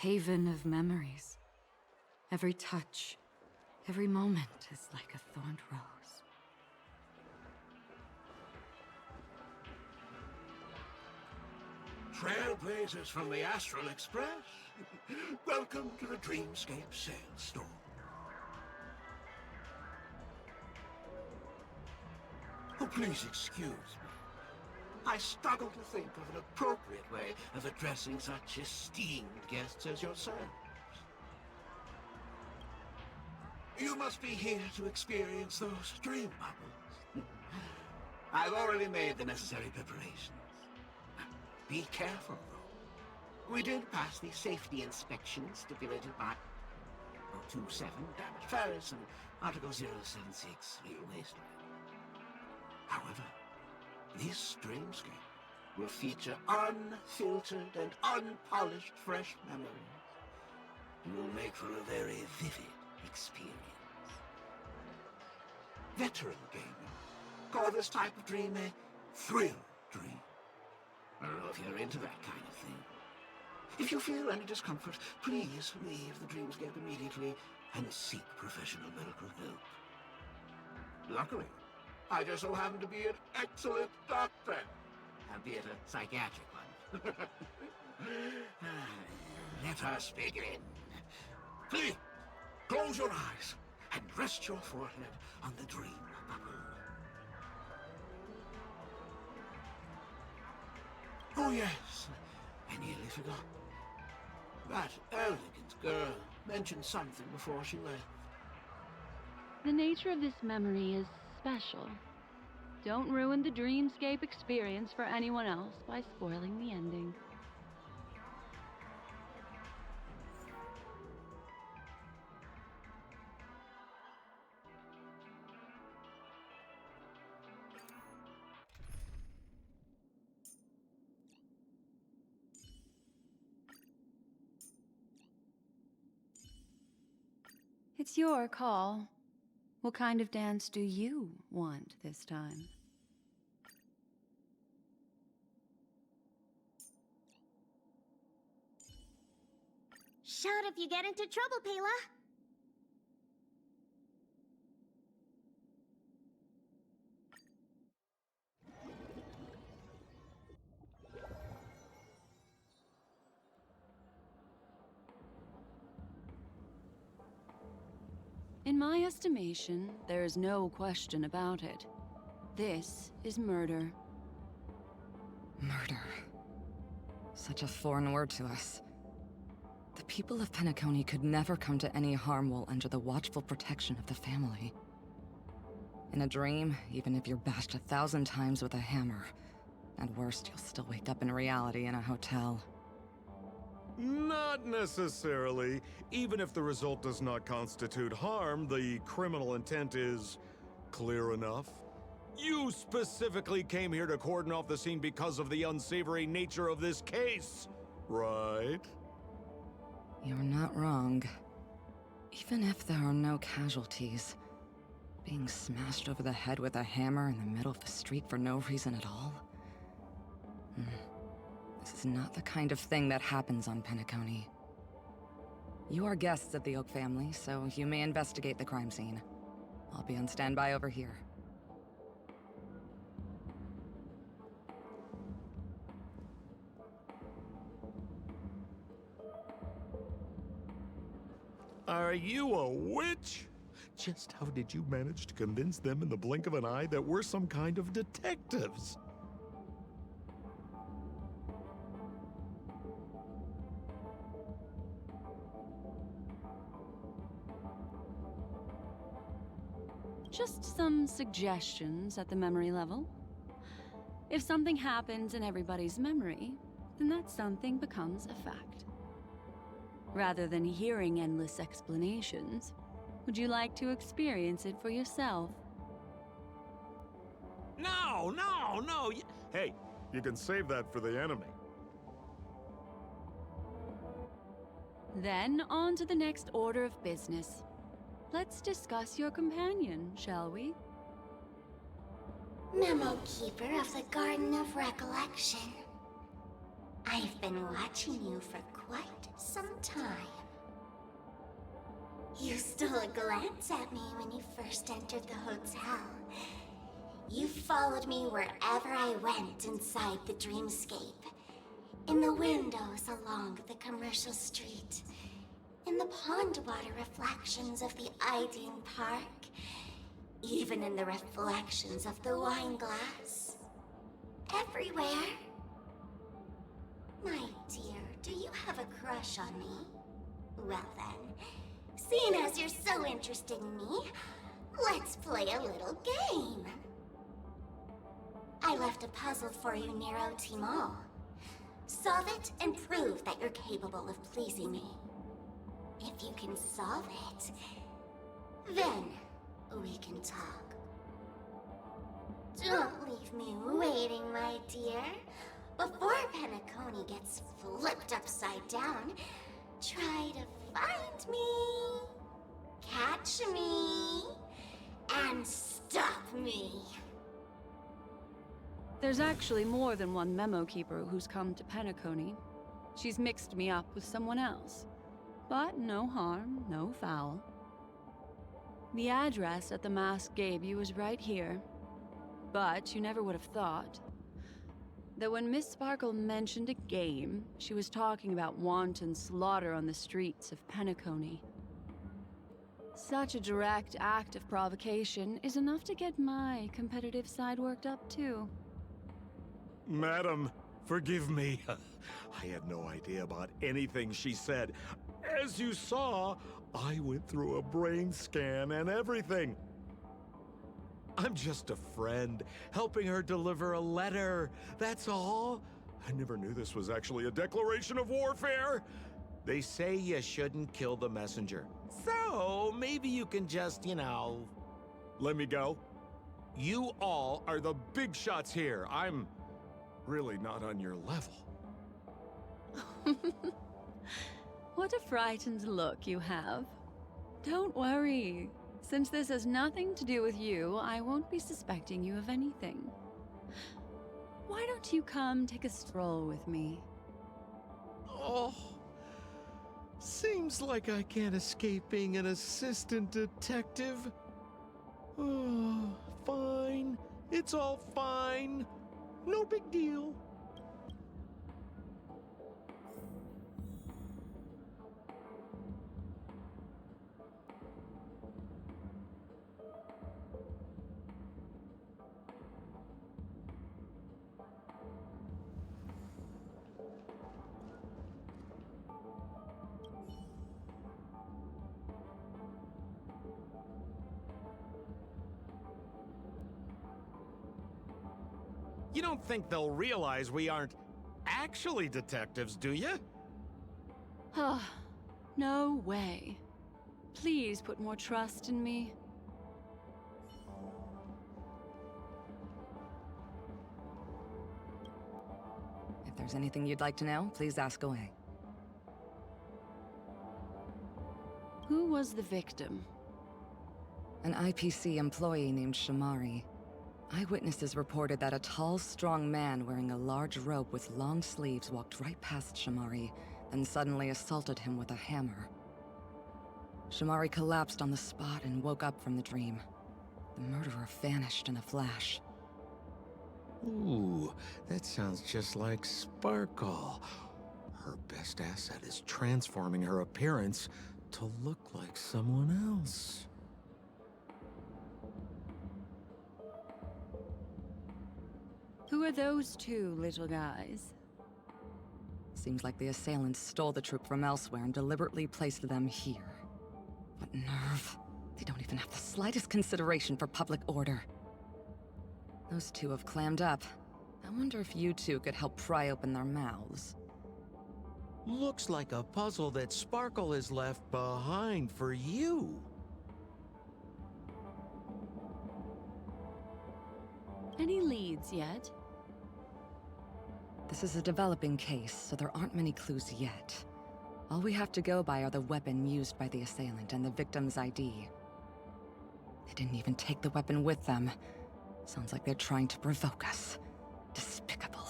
haven of memories. Every touch, every moment is like a thorned rose. Trailblazers from the Astral Express. Welcome to the Dreamscape Sales Store. Oh, please excuse me. I struggle to think of an appropriate way of addressing such esteemed guests as yourselves. You must be here to experience those dream bubbles. I've already made the necessary preparations. Be careful, though. We did pass the safety inspection stipulated by 27 Damage Ferris and Article 076 Real Wasteland. However, this dreamscape will feature unfiltered and unpolished fresh memories. It will make for a very vivid experience. Veteran gamers call this type of dream a thrill dream. I don't know if you're into that kind of thing. If you feel any discomfort, please leave the dreamscape immediately and seek professional medical help. Luckily, I just so happen to be an excellent doctor, albeit a psychiatric one. Let us begin. Please, close your eyes and rest your forehead on the dream bubble. Oh yes, I nearly forgot. That elegant girl mentioned something before she left. The nature of this memory is special. Don't ruin the dreamscape experience for anyone else by spoiling the ending. It's your call. What kind of dance do you want this time? Shout if you get into trouble, Pela. In my estimation, there is no question about it. This is murder. Murder. Such a foreign word to us. The people of Penacony could never come to any harm while under the watchful protection of the family. In a dream, even if you're bashed 1,000 times with a hammer, at worst, you'll still wake up in reality in a hotel. Not necessarily. Even if the result does not constitute harm, the criminal intent is clear enough. You specifically came here to cordon off the scene because of the unsavory nature of this case, right? You're not wrong. Even if there are no casualties, being smashed over the head with a hammer in the middle of the street for no reason at all? This is not the kind of thing that happens on Penacony. You are guests of the Oak family, so you may investigate the crime scene. I'll be on standby over here. Are you a witch? Just how did you manage to convince them in the blink of an eye that we're some kind of detectives? Just some suggestions at the memory level. If something happens in everybody's memory, then that something becomes a fact. Rather than hearing endless explanations, would you like to experience it for yourself? No! Hey, you can save that for the enemy. Then on to the next order of business. Let's discuss your companion, shall we? Memo Keeper of the Garden of Recollection. I've been watching you for quite some time. You stole a glance at me when you first entered the hotel. You followed me wherever I went inside the dreamscape. In the windows along the commercial street. In the pond water reflections of the Ideen Park. Even in the reflections of the wine glass. Everywhere. My dear, do you have a crush on me? Well then, seeing as you're so interested in me, let's play a little game. I left a puzzle for you, Nero Timol. Solve it and prove that you're capable of pleasing me. If you can solve it, then we can talk. Don't leave me waiting, my dear. Before Penacony gets flipped upside down, try to find me, catch me, and stop me. There's actually more than one memo keeper who's come to Penacony. She's mixed me up with someone else. But no harm, no foul. The address that the mask gave you is right here. But you never would have thought that when Miss Sparkle mentioned a game, she was talking about wanton slaughter on the streets of Penacony. Such a direct act of provocation is enough to get my competitive side worked up too. Madam, forgive me. I had no idea about anything she said. As you saw, I went through a brain scan and everything. I'm just a friend, helping her deliver a letter. That's all. I never knew this was actually a declaration of warfare. They say you shouldn't kill the messenger. So, maybe you can just, let me go. You all are the big shots here. I'm really not on your level. What a frightened look you have. Don't worry. Since this has nothing to do with you, I won't be suspecting you of anything. Why don't you come take a stroll with me? Oh, seems like I can't escape being an assistant detective. Oh, fine. It's all fine. No big deal. You don't think they'll realize we aren't actually detectives, do you? No way. Please put more trust in me. If there's anything you'd like to know, please ask away. Who was the victim? An IPC employee named Shamari. Eyewitnesses reported that a tall, strong man wearing a large robe with long sleeves walked right past Shamari, then suddenly assaulted him with a hammer. Shamari collapsed on the spot and woke up from the dream. The murderer vanished in a flash. Ooh, that sounds just like Sparkle. Her best asset is transforming her appearance to look like someone else. Who are those two little guys? Seems like the assailants stole the troop from elsewhere and deliberately placed them here. What nerve. They don't even have the slightest consideration for public order. Those two have clammed up. I wonder if you two could help pry open their mouths. Looks like a puzzle that Sparkle has left behind for you. Any leads yet? This is a developing case, so there aren't many clues yet. All we have to go by are the weapon used by the assailant and the victim's ID. They didn't even take the weapon with them. Sounds like they're trying to provoke us. Despicable.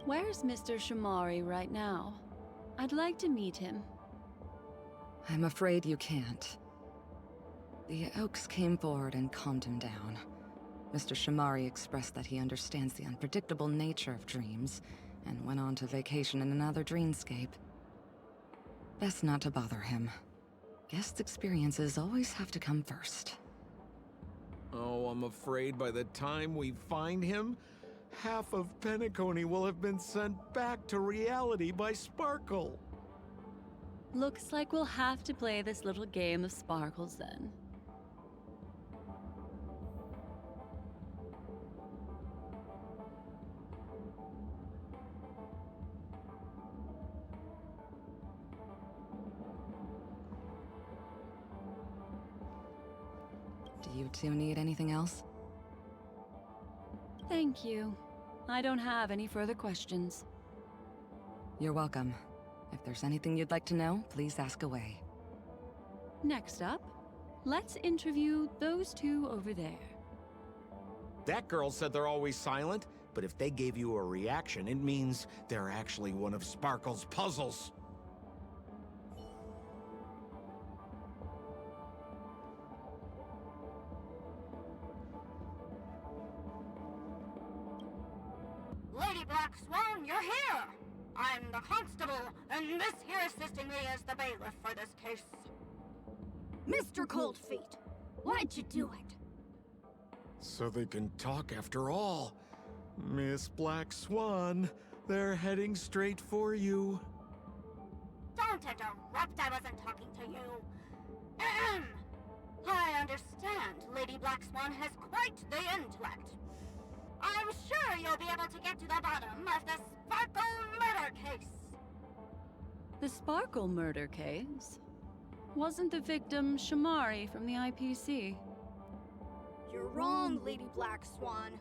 Where's Mr. Shamari right now? I'd like to meet him. I'm afraid you can't. The Oaks came forward and calmed him down. Mr. Shamari expressed that he understands the unpredictable nature of dreams, and went on to vacation in another dreamscape. Best not to bother him. Guest experiences always have to come first. Oh, I'm afraid by the time we find him, half of Penacony will have been sent back to reality by Sparkle. Looks like we'll have to play this little game of sparkles then. Do you two need anything else? Thank you. I don't have any further questions. You're welcome. If there's anything you'd like to know, please ask away. Next up, let's interview those two over there. That girl said they're always silent, but if they gave you a reaction, it means they're actually one of Sparkle's puzzles. Lady Black Swan, you're here! I'm the constable, and this here assisting me is the bailiff for this case. Mr. Cold Feet, why'd you do it? So they can talk after all. Miss Black Swan, they're heading straight for you. Don't interrupt, I wasn't talking to you. Ahem. I understand Lady Black Swan has quite the intellect. I'm sure you'll be able to get to the bottom of the Sparkle murder case. The Sparkle murder case? Wasn't the victim Shamari from the IPC? You're wrong, Lady Black Swan.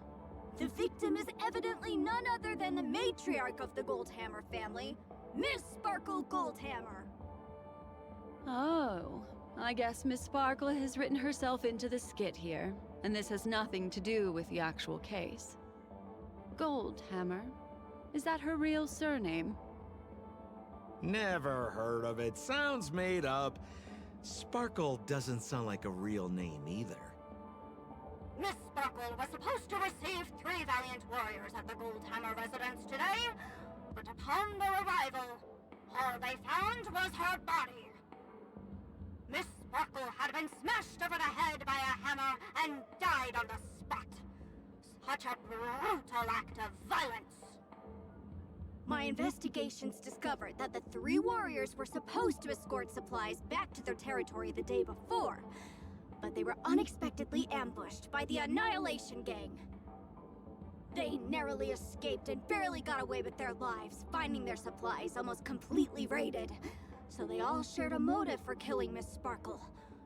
The victim is evidently none other than the matriarch of the Goldhammer family, Miss Sparkle Goldhammer. Oh, I guess Miss Sparkle has written herself into the skit here, and this has nothing to do with the actual case. Goldhammer? Is that her real surname? Never heard of it. Sounds made up. Sparkle doesn't sound like a real name either. Miss Sparkle was supposed to receive 3 valiant warriors at the Goldhammer residence today, but upon their arrival, all they found was her body. Miss Sparkle had been smashed over the head by a hammer and died on the spot. Such a brutal act of violence. My investigations discovered that the 3 warriors were supposed to escort supplies back to their territory the day before, but they were unexpectedly ambushed by the Annihilation Gang. They narrowly escaped and barely got away with their lives, finding their supplies almost completely raided. So they all shared a motive for killing Miss Sparkle,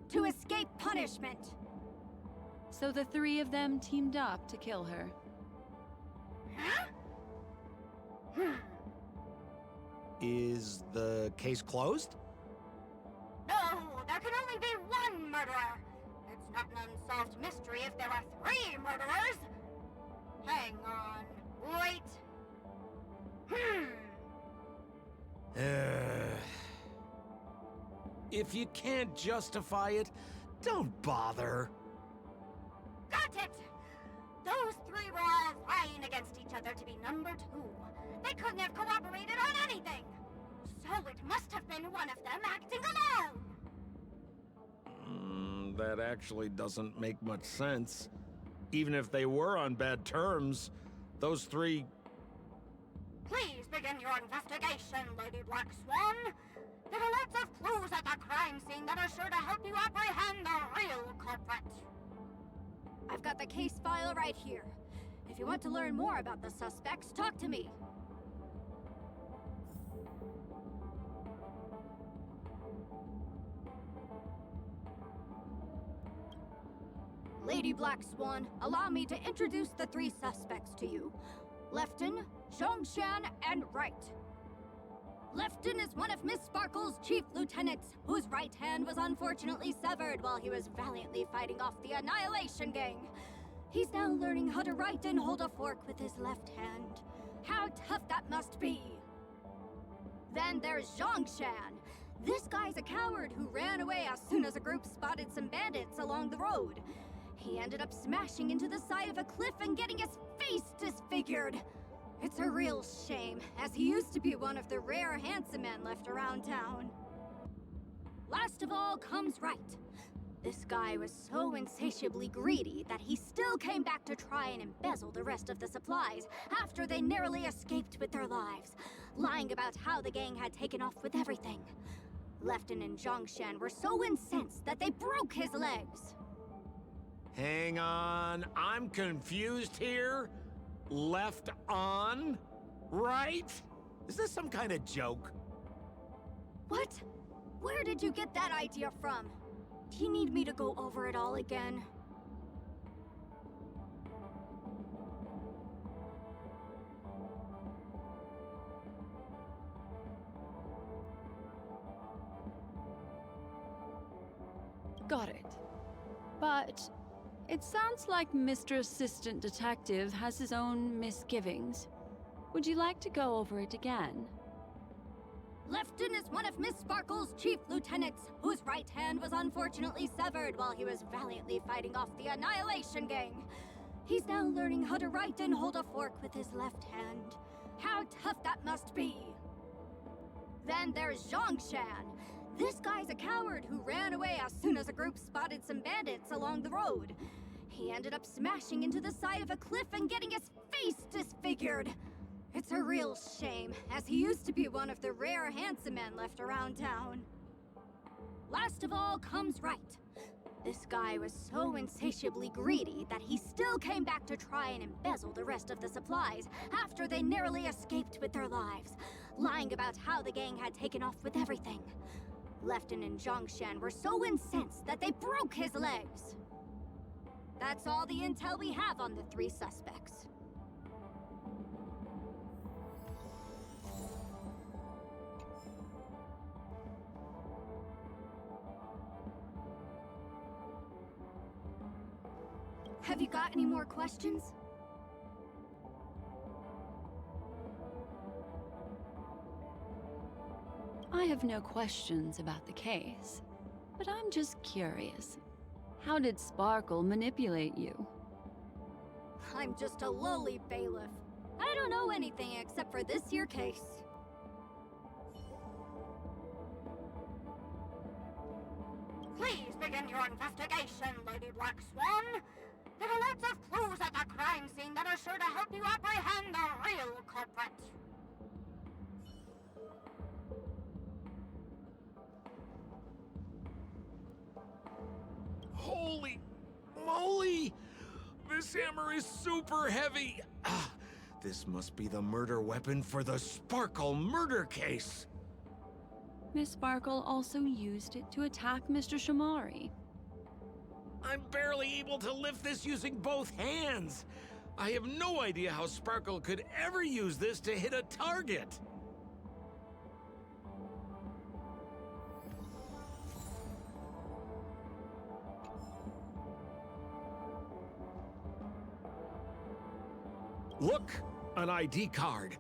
to escape punishment. So the 3 of them teamed up to kill her. Huh? Is the case closed? No, there can only be one murderer. It's not an unsolved mystery if there are 3 murderers. Hang on. Wait. If you can't justify it, don't bother. Got it! Those 3 were all vying against each other to be number 2. They couldn't have cooperated on anything. So it must have been one of them acting alone. That actually doesn't make much sense. Even if they were on bad terms, those 3... Please begin your investigation, Lady Black Swan. There are lots of clues at the crime scene that are sure to help you apprehend the real culprit. I've got the case file right here. If you want to learn more about the suspects, talk to me. Lady Black Swan, allow me to introduce the 3 suspects to you. Lefton, Zhongshan, and Wright. Lefton is one of Miss Sparkle's chief lieutenants, whose right hand was unfortunately severed while he was valiantly fighting off the Annihilation Gang. He's now learning how to write and hold a fork with his left hand. How tough that must be! Then there's Zhongshan. This guy's a coward who ran away as soon as a group spotted some bandits along the road. He ended up smashing into the side of a cliff and getting his face disfigured. It's a real shame, as he used to be one of the rare handsome men left around town. Last of all comes Right. This guy was so insatiably greedy that he still came back to try and embezzle the rest of the supplies after they narrowly escaped with their lives, lying about how the gang had taken off with everything. Lefton and Zhongshan were so incensed that they broke his legs. Hang on, I'm confused here. Left on? Right? Is this some kind of joke? What? Where did you get that idea from? Do you need me to go over it all again? Got it. But it sounds like Mr. Assistant Detective has his own misgivings. Would you like to go over it again? Lefton is one of Miss Sparkle's chief lieutenants, whose right hand was unfortunately severed while he was valiantly fighting off the Annihilation Gang. He's now learning how to write and hold a fork with his left hand. How tough that must be! Then there's Zhongshan. This guy's a coward who ran away as soon as a group spotted some bandits along the road. He ended up smashing into the side of a cliff and getting his face disfigured. It's a real shame, as he used to be one of the rare handsome men left around town. Last of all comes Right. This guy was so insatiably greedy that he still came back to try and embezzle the rest of the supplies after they narrowly escaped with their lives, lying about how the gang had taken off with everything. Lefton and Zhongshan were so incensed that they broke his legs. That's all the intel we have on the three suspects. Have you got any more questions? I have no questions about the case, but I'm just curious. How did Sparkle manipulate you? I'm just a lowly bailiff. I don't know anything except for this here case. Please begin your investigation, Lady Black Swan. There are lots of clues at the crime scene that are sure to help you apprehend the real culprit. Holy moly! This hammer is super heavy! This must be the murder weapon for the Sparkle murder case! Miss Sparkle also used it to attack Mr. Shamari. I'm barely able to lift this using both hands! I have no idea how Sparkle could ever use this to hit a target! Look! An ID card.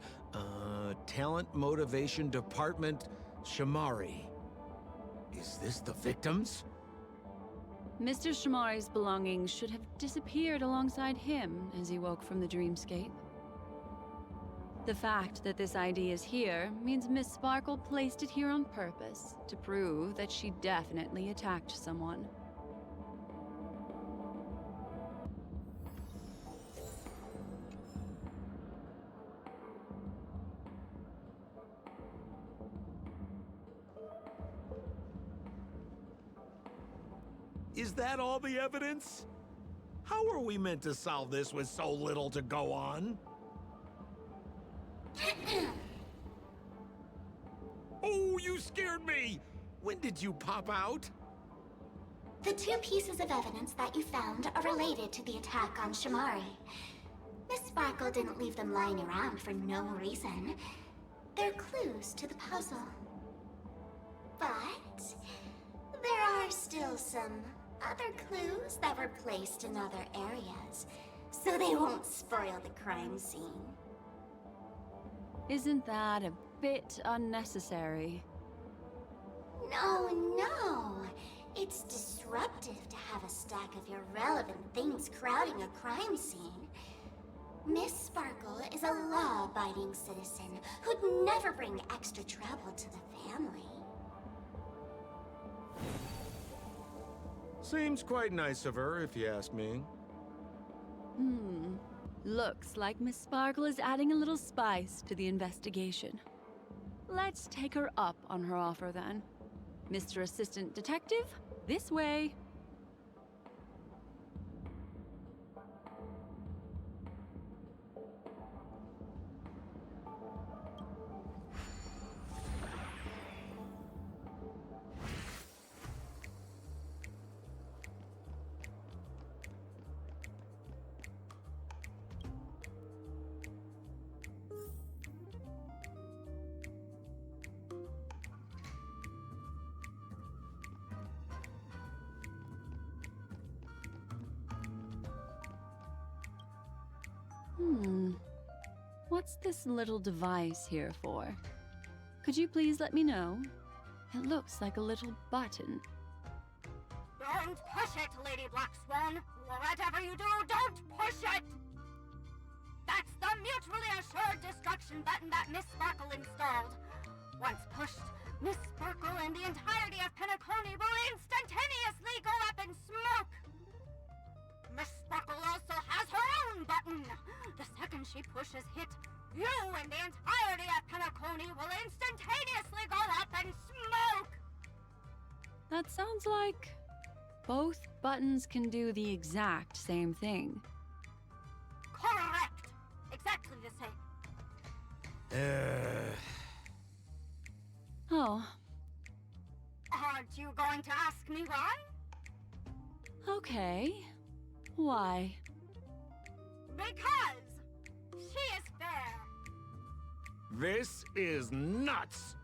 Talent Motivation Department, Shamari. Is this the victims? Mr. Shamari's belongings should have disappeared alongside him as he woke from the dreamscape. The fact that this ID is here means Miss Sparkle placed it here on purpose to prove that she definitely attacked someone. Is that all the evidence? How are we meant to solve this with so little to go on? Oh, you scared me! When did you pop out? The two pieces of evidence that you found are related to the attack on Shamari. Miss Sparkle didn't leave them lying around for no reason. They're clues to the puzzle. But there are still some other clues that were placed in other areas, so they won't spoil the crime scene. Isn't that a bit unnecessary? No, no. It's disruptive to have a stack of irrelevant things crowding a crime scene. Miss Sparkle is a law-abiding citizen who'd never bring extra trouble to the family. Seems quite nice of her, if you ask me. Looks like Miss Sparkle is adding a little spice to the investigation. Let's take her up on her offer then. Mr. Assistant Detective, this way. What's this little device here for? Could you please let me know? It looks like a little button. Don't push it, Lady Black Swan. Whatever you do, don't push it! That's the mutually assured destruction button that Miss Sparkle installed. Once pushed, Miss Sparkle and the entirety of Penacony will instantaneously go up in smoke! Miss Sparkle also has her own button. The second she pushes hit, you and the entirety of Penacony will instantaneously go up in smoke! That sounds like both buttons can do the exact same thing. Correct! Exactly the same. Oh, Aren't you going to ask me why? okay. Why? Because she is fair. This is nuts!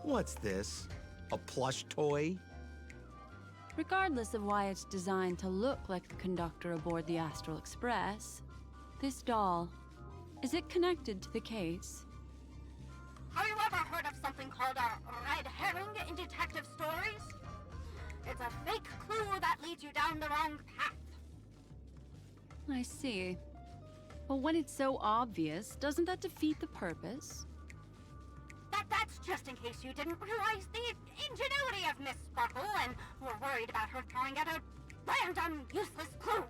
What's this? A plush toy? Regardless of why it's designed to look like the conductor aboard the Astral Express, this doll, is it connected to the case? Have you ever heard of something called a red herring in detective stories? It's a fake clue that leads you down the wrong path. I see. But when it's so obvious, doesn't that defeat the purpose? That's just in case you didn't realize the ingenuity of Miss Sparkle and were worried about her throwing out a random, useless clue.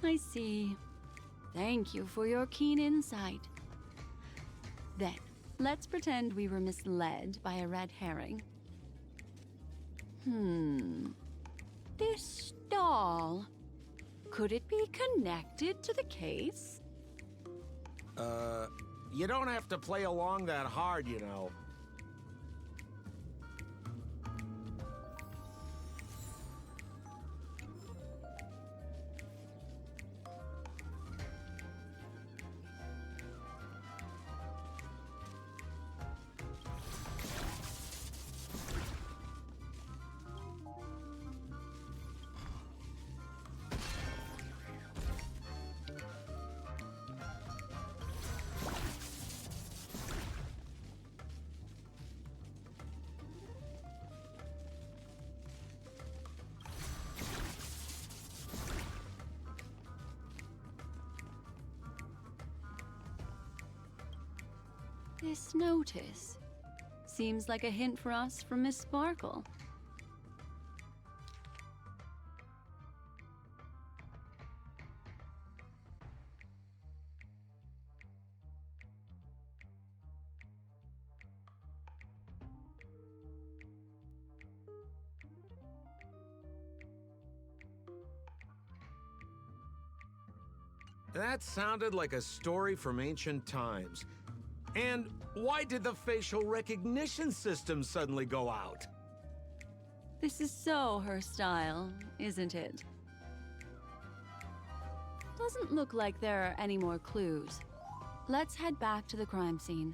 I see. Thank you for your keen insight. Then, let's pretend we were misled by a red herring. This doll, could it be connected to the case? You don't have to play along that hard, you know. This notice seems like a hint for us from Miss Sparkle. That sounded like a story from ancient times. And why did the facial recognition system suddenly go out? This is so her style, isn't it? Doesn't look like there are any more clues. Let's head back to the crime scene.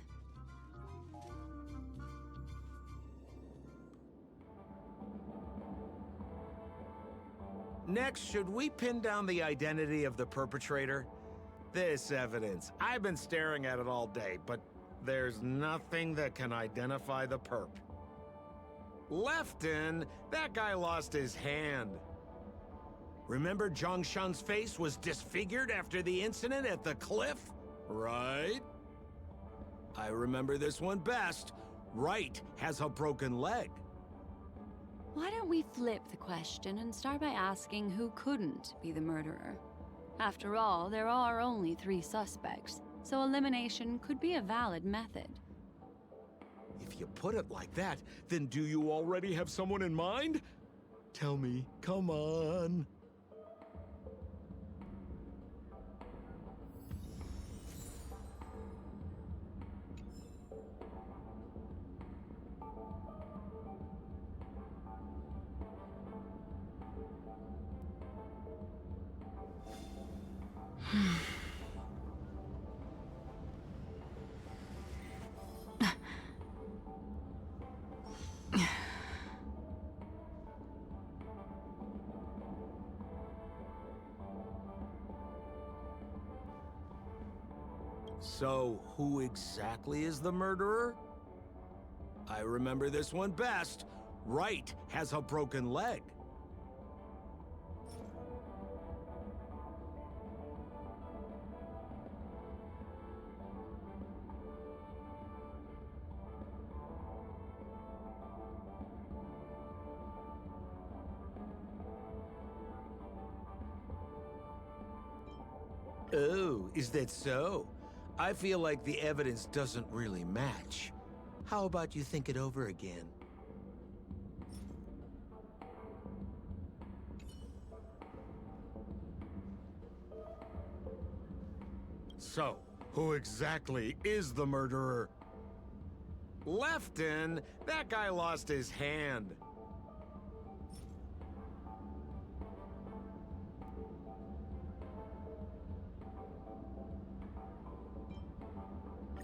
Next, should we pin down the identity of the perpetrator? This evidence, I've been staring at it all day, but there's nothing that can identify the perp. Lefton, that guy lost his hand. Remember Zhongshan's face was disfigured after the incident at the cliff? Right? I remember this one best. Wright has a broken leg. Why don't we flip the question and start by asking who couldn't be the murderer? After all, there are only 3 suspects, so elimination could be a valid method. If you put it like that, then do you already have someone in mind? Tell me, come on. So, who exactly is the murderer? I remember this one best. Wright has a broken leg. Oh, is that so? I feel like the evidence doesn't really match. How about you think it over again? So, who exactly is the murderer? Lefton, that guy lost his hand.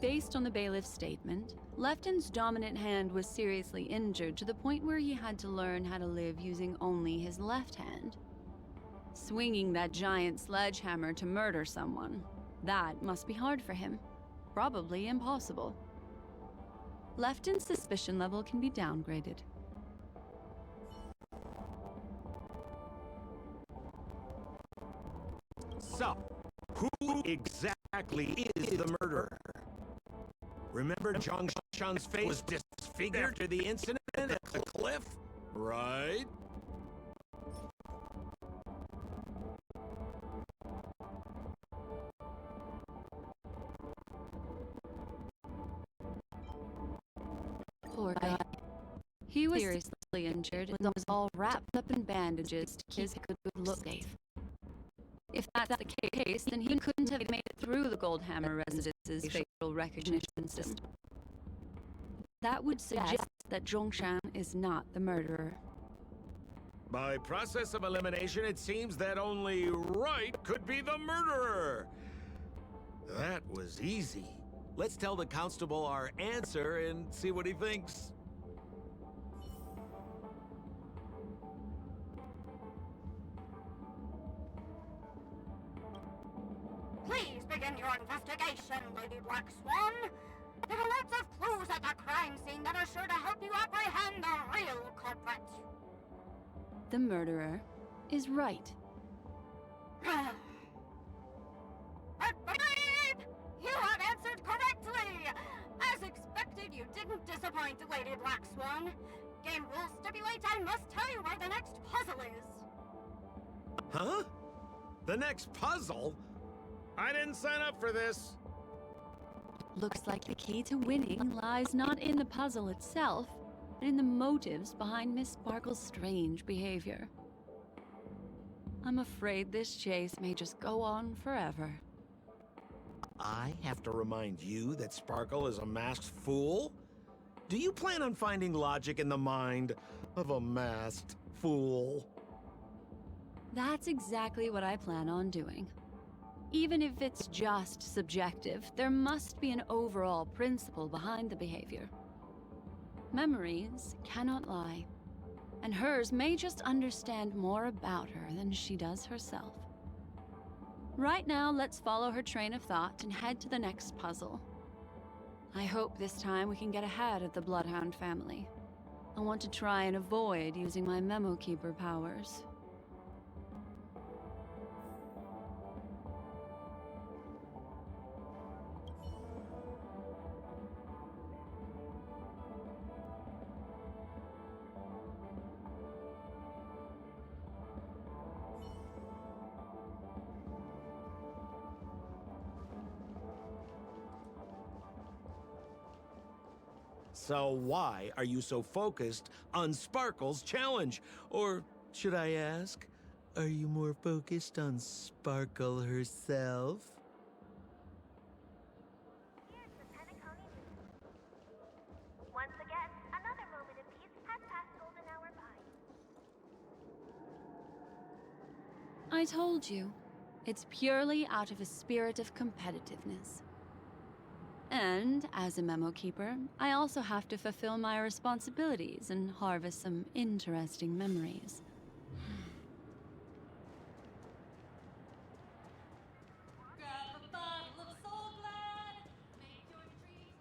Based on the bailiff's statement, Lefton's dominant hand was seriously injured to the point where he had to learn how to live using only his left hand. Swinging that giant sledgehammer to murder someone, that must be hard for him. Probably impossible. Lefton's suspicion level can be downgraded. So, who exactly is the murderer? Remember Zhongshan's face was disfigured after the incident at the cliff? Right? Poor guy. He was seriously injured and was all wrapped up in bandages to keep his good look safe. If that's the case, then he couldn't have made it through the Goldhammer residence's facial recognition system. That would suggest that Zhongshan is not the murderer. By process of elimination, it seems that only Wright could be the murderer. That was easy. Let's tell the constable our answer and see what he thinks. Please begin your investigation, Lady Black Swan. There are lots of clues at the crime scene that are sure to help you apprehend the real culprit. The murderer is Wright. But you have answered correctly! As Black Swan. Game rules stipulate I must tell you where the next puzzle is. Huh? The next puzzle? I didn't sign up for this. Looks like the key to winning lies not in the puzzle itself, but in the motives behind Miss Sparkle's strange behavior. I'm afraid this chase may just go on forever. I have to remind you that Sparkle is a masked fool? Do you plan on finding logic in the mind of a masked fool? That's exactly what I plan on doing. Even if it's just subjective, there must be an overall principle behind the behavior. Memories cannot lie, and hers may just understand more about her than she does herself. Right now, let's follow her train of thought and head to the next puzzle. I hope this time we can get ahead of the Bloodhound family. I want to try and avoid using my Memo Keeper powers. So why are you so focused on Sparkle's challenge? Or should I ask, are you more focused on Sparkle herself? Here's the Penacony News. Once again, another moment of peace has passed golden hour by. I told you, it's purely out of a spirit of competitiveness. And, as a Memo Keeper, I also have to fulfill my responsibilities and harvest some interesting memories. Grab a bottle of soul blood, make your dreams.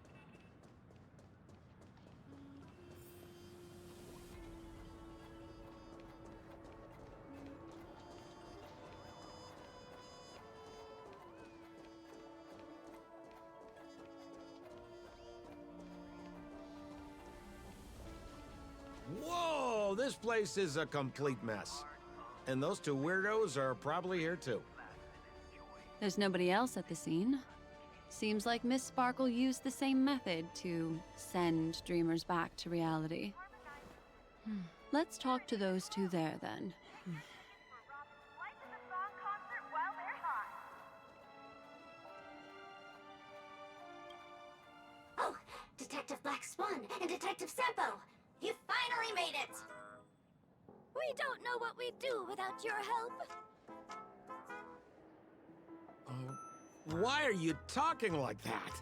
Whoa, this place is a complete mess. And those two weirdos are probably here too. There's nobody else at the scene. Seems like Miss Sparkle used the same method to send dreamers back to reality. Let's talk to those two there, then. Light to the song concert while they're hot. Oh, Detective Black Swan and Detective Sampo! You finally made it! We don't know what we'd do without your help. Why are you talking like that?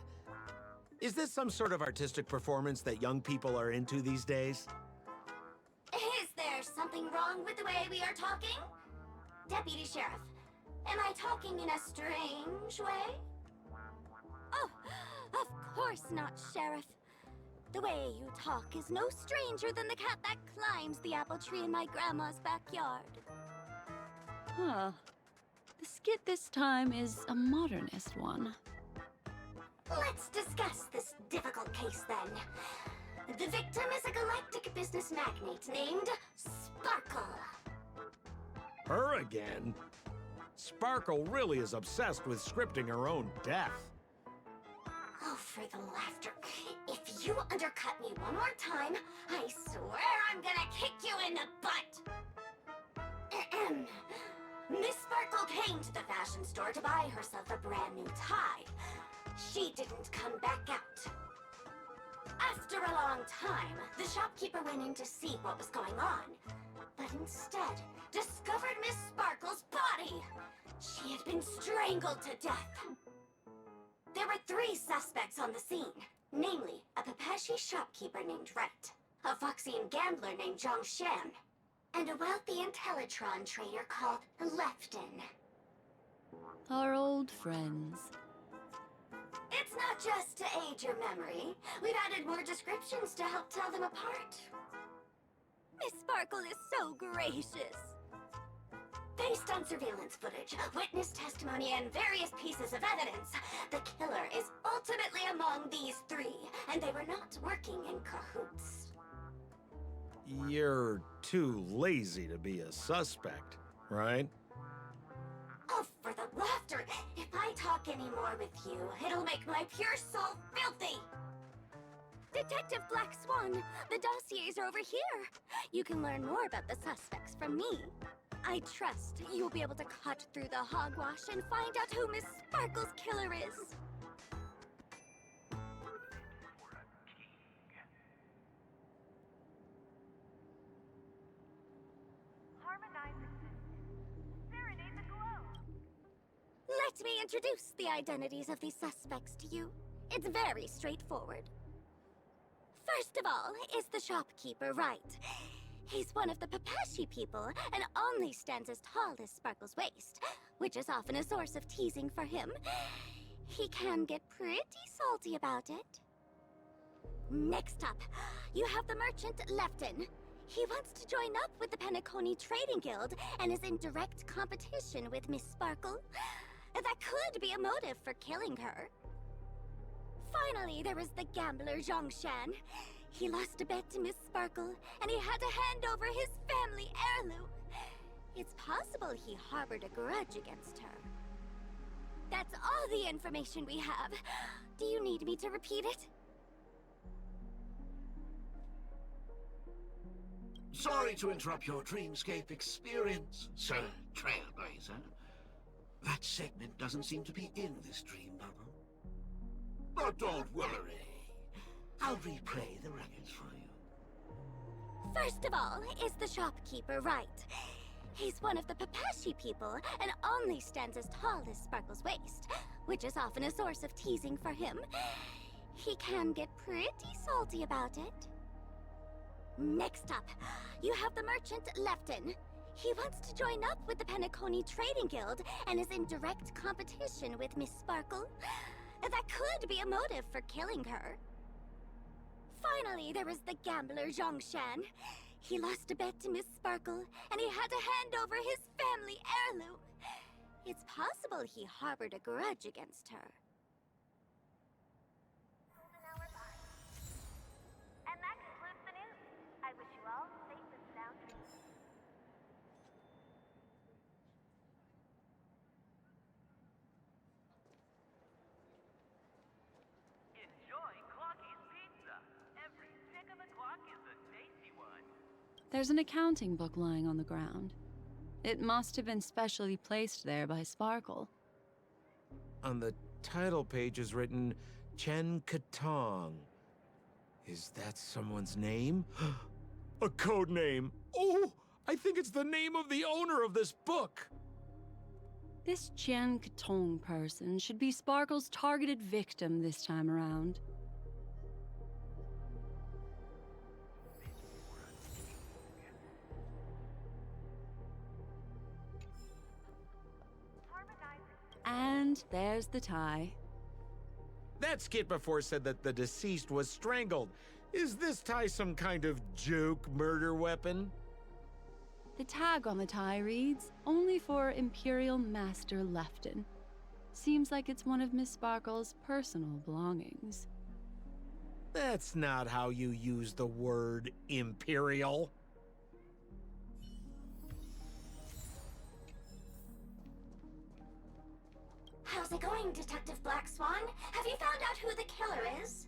Is this some sort of artistic performance that young people are into these days? Is there something wrong with the way we are talking? Deputy Sheriff, am I talking in a strange way? Oh, of course not, Sheriff. The way you talk is no stranger than the cat that climbs the apple tree in my grandma's backyard. Huh. The skit this time is a modernist one. Let's discuss this difficult case then. The victim is a galactic business magnate named Sparkle. Her again? Sparkle really is obsessed with scripting her own death. Oh, for the laughter. If you undercut me one more time, I swear I'm gonna kick you in the butt! Ahem. Miss Sparkle came to the fashion store to buy herself a brand new tie. She didn't come back out. After a long time, the shopkeeper went in to see what was going on, but instead discovered Miss Sparkle's body. She had been strangled to death. There were 3 suspects on the scene, namely a Pepeshi shopkeeper named Wright, a Foxian gambler named Zhang Shan, and a wealthy Intellitron trader called Lefton. Our old friends. It's not just to aid your memory. We've added more descriptions to help tell them apart. Miss Sparkle is so gracious. Based on surveillance footage, witness testimony, and various pieces of evidence, the killer is ultimately among these 3, and they were not working in cahoots. You're too lazy to be a suspect, right? Oh, for the laughter! If I talk anymore with you, it'll make my pure soul filthy! Detective Black Swan, the dossiers are over here. You can learn more about the suspects from me. I trust you'll be able to cut through the hogwash and find out who Miss Sparkle's killer is. Harmonize Serenade the glow. Let me introduce the identities of these suspects to you. It's very straightforward. First of all is the shopkeeper, right? He's one of the Papashi people and only stands as tall as Sparkle's waist, which is often a source of teasing for him. He can get pretty salty about it. Next up, you have the merchant Lefton. He wants to join up with the Penacony Trading Guild and is in direct competition with Miss Sparkle. That could be a motive for killing her. Finally, there is the gambler Zhongshan. He lost a bet to Miss Sparkle, and he had to hand over his family heirloom. It's possible he harbored a grudge against her. That's all the information we have. Do you need me to repeat it? Sorry to interrupt your dreamscape experience, Sir Trailblazer. That segment doesn't seem to be in this dream bubble. But don't worry. I'll replay the records for you. First of all is the shopkeeper, right? He's one of the Papashi people and only stands as tall as Sparkle's waist, which is often a source of teasing for him. He can get pretty salty about it. Next up, you have the merchant Lefton. He wants to join up with the Penacony Trading Guild and is in direct competition with Miss Sparkle. That could be a motive for killing her. Finally, there is the gambler Zhongshan. He lost a bet to Miss Sparkle, and he had to hand over his family heirloom. It's possible he harbored a grudge against her. And that concludes the news. I wish you all safe and sound dreams. Enjoy Clocky's Pizza. Every tick of the clock is a tasty one. There's an accounting book lying on the ground. It must have been specially placed there by Sparkle. On the title page is written Chen Katong. Is that someone's name? A code name. Oh, I think it's the name of the owner of this book. This Jian Katong person should be Sparkle's targeted victim this time around. And there's the tie. That skit before said that the deceased was strangled. Is this tie some kind of joke murder weapon? The tag on the tie reads, "Only for Imperial Master Lefton." Seems like it's one of Miss Sparkle's personal belongings. That's not how you use the word imperial. How's it going, Detective Black Swan? Have you found out who the killer is?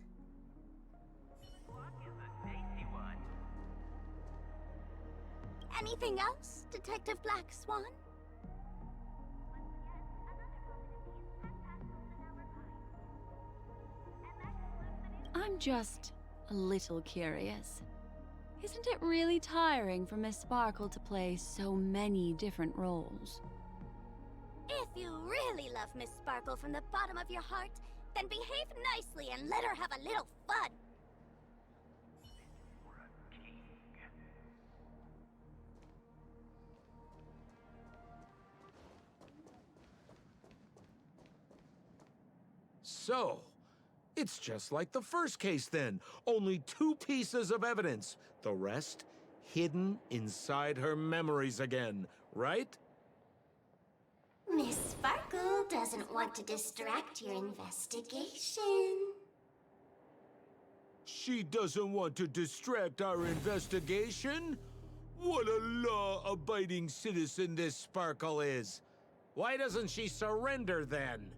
Clock is a tasty one. Anything else, Detective Black Swan? I'm just a little curious. Isn't it really tiring for Miss Sparkle to play so many different roles? If you really love Miss Sparkle from the bottom of your heart, then behave nicely and let her have a little fun. So, it's just like the first case then. Only 2 pieces of evidence. The rest hidden inside her memories again, right? Miss Sparkle doesn't want to distract your investigation. She doesn't want to distract our investigation? What a law-abiding citizen this Sparkle is. Why doesn't she surrender then?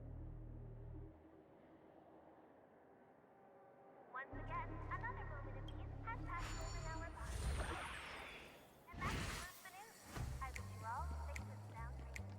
Once again, another moment of peace has passed golden hour by. And that concludes the news. I wish you all safe and sound dreams.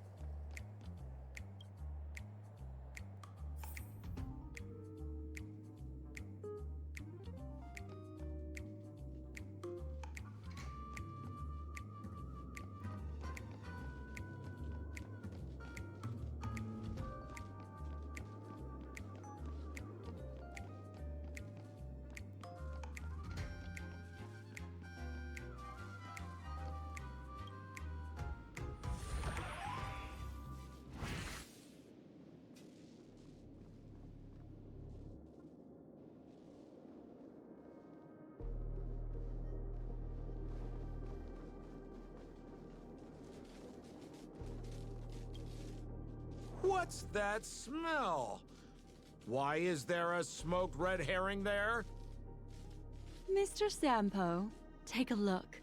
What's that smell? Why is there a smoked red herring there? Mr. Sampo, take a look.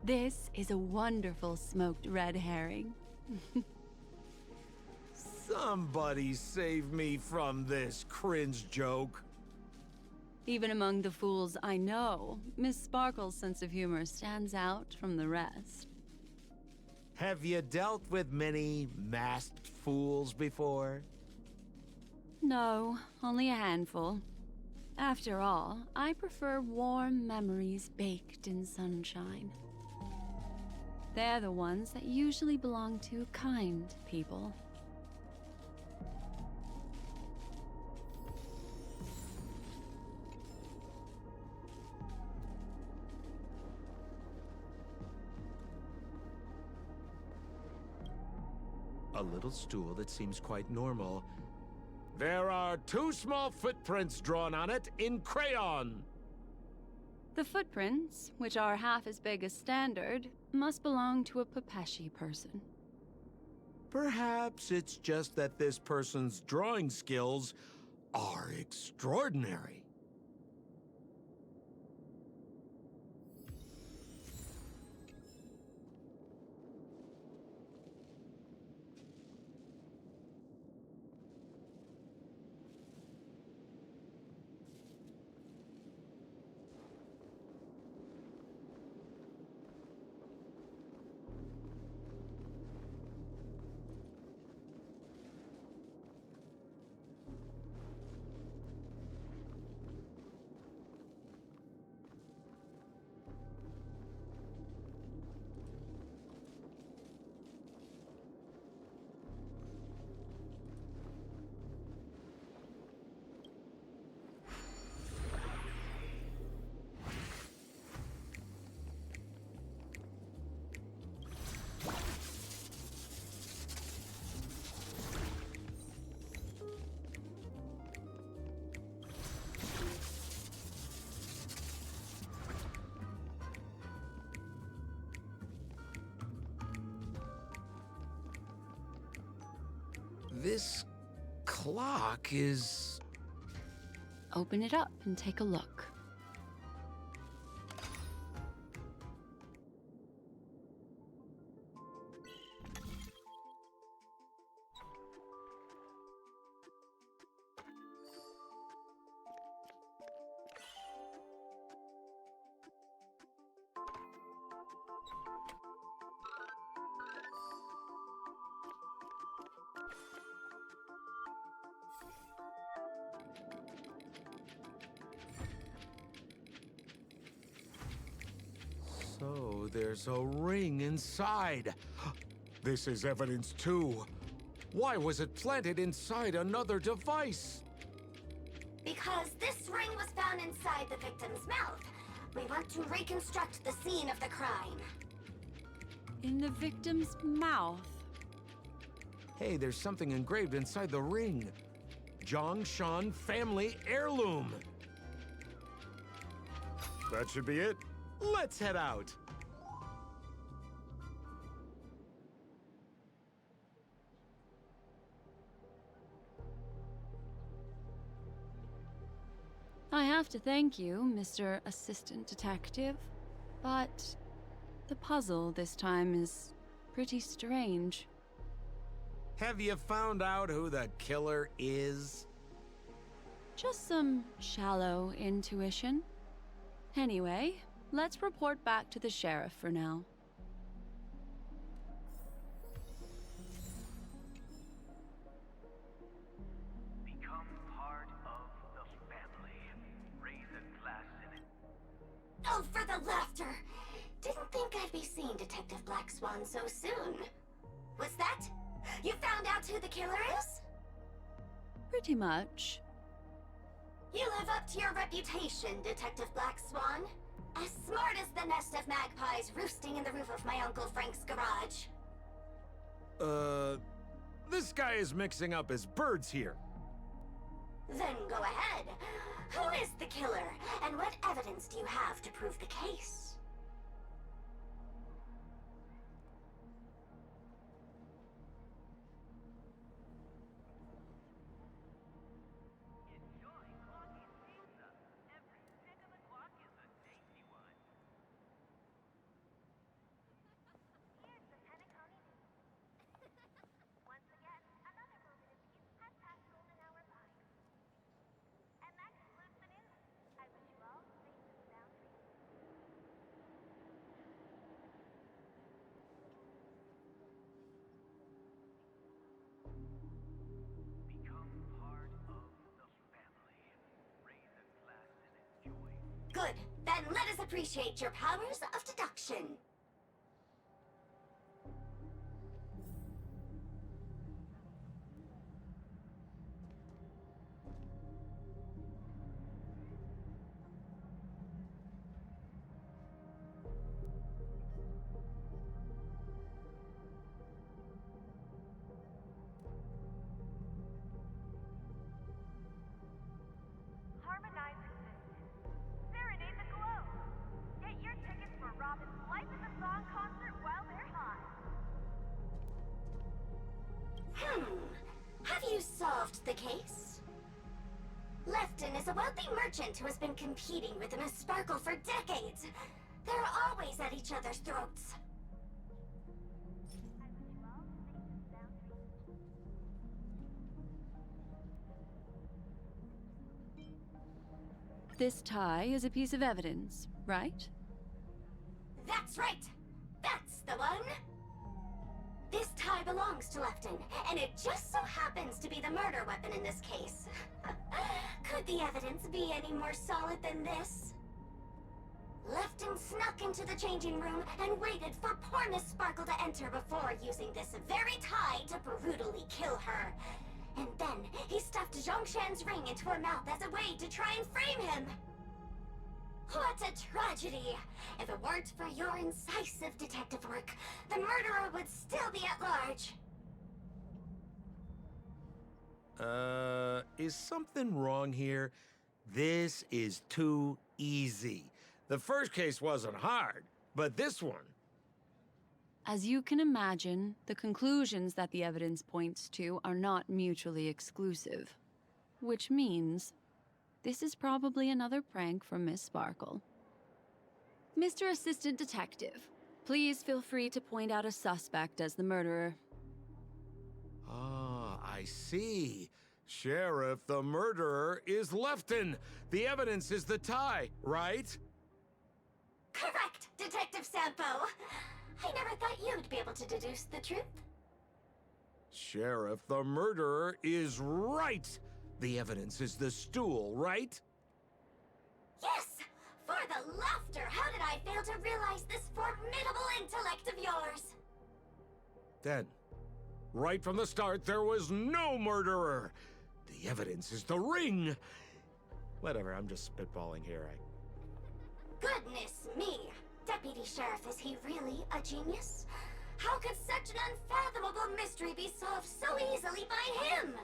This is a wonderful smoked red herring. Somebody save me from this cringe joke. Even among the fools I know, Miss Sparkle's sense of humor stands out from the rest. Have you dealt with many masked fools before? No, only a handful. After all, I prefer warm memories baked in sunshine. They're the ones that usually belong to kind people. A little stool that seems quite normal. There are 2 small footprints drawn on it in crayon. The footprints, which are half as big as standard, must belong to a Pepeshi person. Perhaps it's just that this person's drawing skills are extraordinary. This clock is... Open it up and take a look. So there's a ring inside. This is evidence too. Why was it planted inside another device? Because this ring was found inside the victim's mouth. We want to reconstruct the scene of the crime. In the victim's mouth. Hey, there's something engraved inside the ring. Zhongshan family heirloom. That should be it. Let's head out. I have to thank you, Mr. Assistant Detective, but the puzzle this time is pretty strange. Have you found out who the killer is? Just some shallow intuition. Anyway, let's report back to the sheriff for now. Become part of the family. Raise a glass in it. Oh, for the laughter! Didn't think I'd be seeing Detective Black Swan so soon. Was that? You found out who the killer is? Pretty much. You live up to your reputation, Detective Black Swan. As smart as the nest of magpies roosting in the roof of my Uncle Frank's garage. This guy is mixing up his birds here. Then go ahead. Who is the killer, and what evidence do you have to prove the case? Enjoy Clocky's pizza. Every tick of the clock is a tasty one. Here's the Pentacounty News. Once again, another moment of peace has passed golden hour by. And that concludes the news. I wish you all safe and sound dreams. Become part of the family. Raise a glass and enjoy. Good. Then let us appreciate your powers of deduction. Harmonize existence. Serenade the globe. Get your tickets for Robin's Life in the Song concert while they're hot. Have you solved the case? Lefton is a wealthy merchant who has been competing with Miss Sparkle for decades. They're always at each other's throats. I wish you all safe and sound dreams. This tie is a piece of evidence, right? That's right! That's the one! This tie belongs to Lefton, and it just so happens to be the murder weapon in this case. Could the evidence be any more solid than this? Lefton snuck into the changing room and waited for poor Miss Sparkle to enter before using this very tie to brutally kill her. And then he stuffed Zhongshan's ring into her mouth as a way to try and frame him. What a tragedy! If it weren't for your incisive detective work, the murderer would still be at large. Is something wrong here? This is too easy. The first case wasn't hard, but this one. As you can imagine, the conclusions that the evidence points to are not mutually exclusive. Which means this is probably another prank from Miss Sparkle. Mr. Assistant Detective, please feel free to point out a suspect as the murderer. Ah, I see. Sheriff, the murderer is Lefton. The evidence is the tie, right? Correct, Detective Sampo. I never thought you'd be able to deduce the truth. Sheriff, the murderer is right. The evidence is the stool, right? Yes! For the laughter, how did I fail to realize this formidable intellect of yours? Then, right from the start, there was no murderer. The evidence is the ring. Whatever, I'm just spitballing here. Goodness me! Deputy Sheriff, is he really a genius? How could such an unfathomable mystery be solved so easily by him?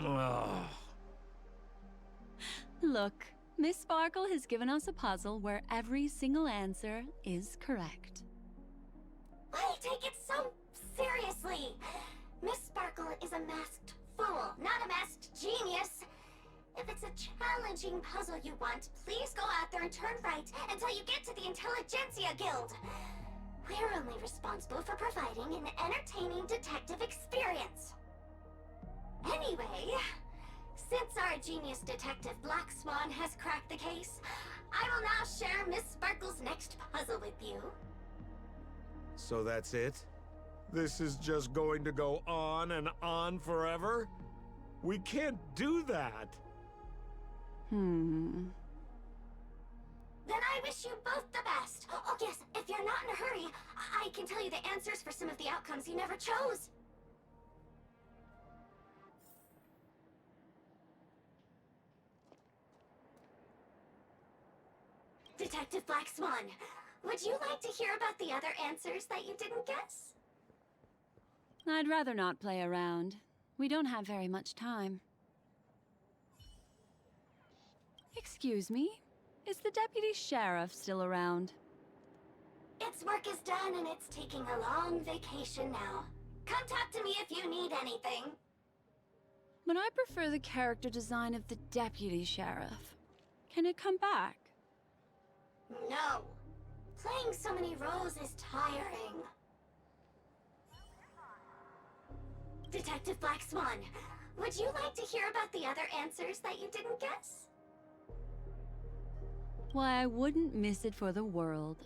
Ugh. Look, Miss Sparkle has given us a puzzle where every single answer is correct. Why take it so seriously? Miss Sparkle is a masked fool, not a masked genius. If it's a challenging puzzle you want, please go out there and turn right until you get to the Intelligentsia Guild. We're only responsible for providing an entertaining detective experience. Anyway, since our genius detective Black Swan has cracked the case, I will now share Miss Sparkle's next puzzle with you. So that's it? This is just going to go on and on forever? We can't do that. Hmm. Then I wish you both the best. Oh yes, if you're not in a hurry, I can tell you the answers for some of the outcomes you never chose. Detective Black Swan, would you like to hear about the other answers that you didn't guess? I'd rather not play around. We don't have very much time. Excuse me? Is the deputy sheriff still around? Its work is done and it's taking a long vacation now. Come talk to me if you need anything. But I prefer the character design of the deputy sheriff. Can it come back? No. Playing so many roles is tiring. Detective Black Swan, would you like to hear about the other answers that you didn't guess? Why, I wouldn't miss it for the world.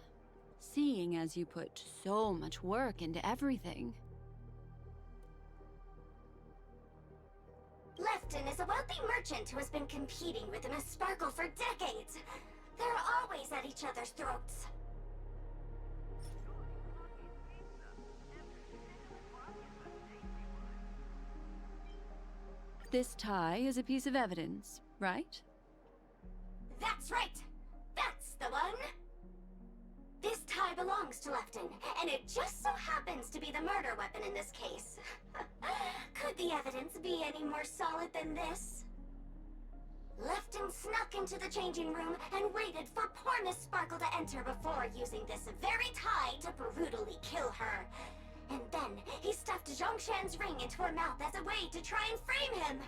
Seeing as you put so much work into everything. Lefton is a wealthy merchant who has been competing with Miss Sparkle for decades. They're always at each other's throats. This tie is a piece of evidence, right? That's right! That's the one! This tie belongs to Lefton, and it just so happens to be the murder weapon in this case. Could the evidence be any more solid than this? Lefton snuck into the changing room and waited for poor Miss Sparkle to enter before using this very tie to brutally kill her. And then he stuffed Zhongshan's ring into her mouth as a way to try and frame him.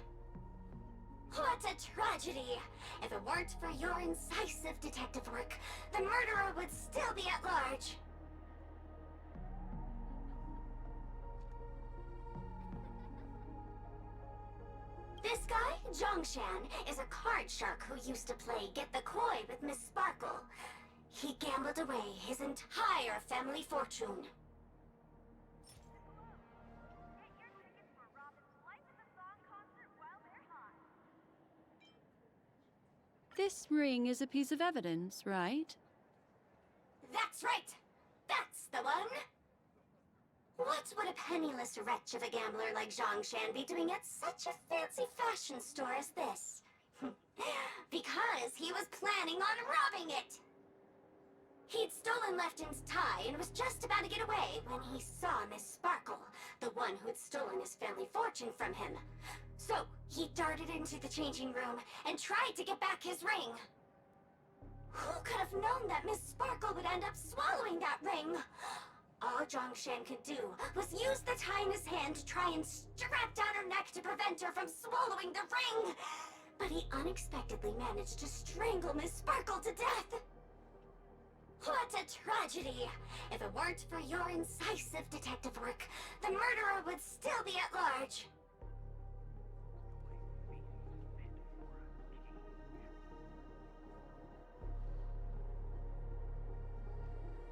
What a tragedy! If it weren't for your incisive detective work, the murderer would still be at large. This guy, Zhongshan, is a card shark who used to play Get the Koi with Miss Sparkle. He gambled away his entire family fortune. Get your tickets for Robin's Life in the Song concert while they're hot. This ring is a piece of evidence, right? That's right! That's the one! What would a penniless wretch of a gambler like Zhongshan be doing at such a fancy fashion store as this? Because he was planning on robbing it! He'd stolen Lefton's tie and was just about to get away when he saw Miss Sparkle, the one who'd stolen his family fortune from him. So, he darted into the changing room and tried to get back his ring. Who could have known that Miss Sparkle would end up swallowing that ring? All Zhongshan could do was use the tie in his hand to try and strap down her neck to prevent her from swallowing the ring. But he unexpectedly managed to strangle Miss Sparkle to death. What a tragedy! If it weren't for your incisive detective work, the murderer would still be at large.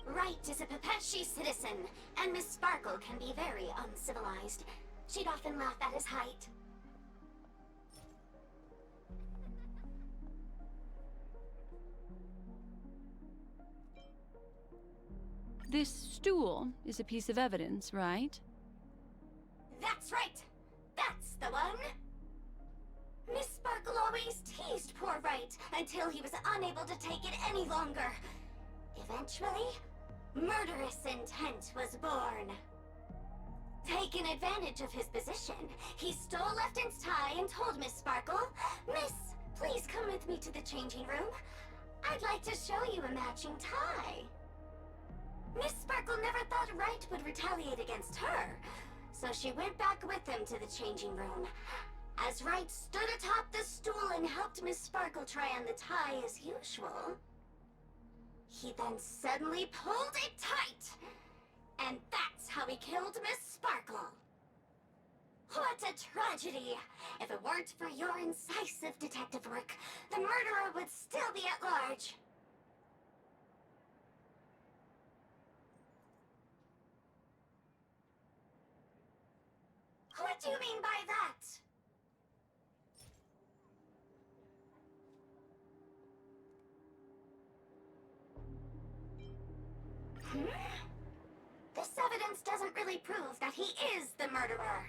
Wright is a Pepeshi citizen, and Miss Sparkle can be very uncivilized. She'd often laugh at his height. This stool is a piece of evidence, right? That's right! That's the one! Miss Sparkle always teased poor Wright until he was unable to take it any longer. Eventually, murderous intent was born. Taking advantage of his position, he stole Lefton's tie and told Miss Sparkle, "Miss, please come with me to the changing room. I'd like to show you a matching tie." Miss Sparkle never thought Wright would retaliate against her, so she went back with him to the changing room. as Wright stood atop the stool and helped Miss Sparkle try on the tie as usual, he then suddenly pulled it tight, and that's how he killed Miss Sparkle. What a tragedy! If it weren't for your incisive detective work, the murderer would still be at large. What do you mean by that? This evidence doesn't really prove that he is the murderer.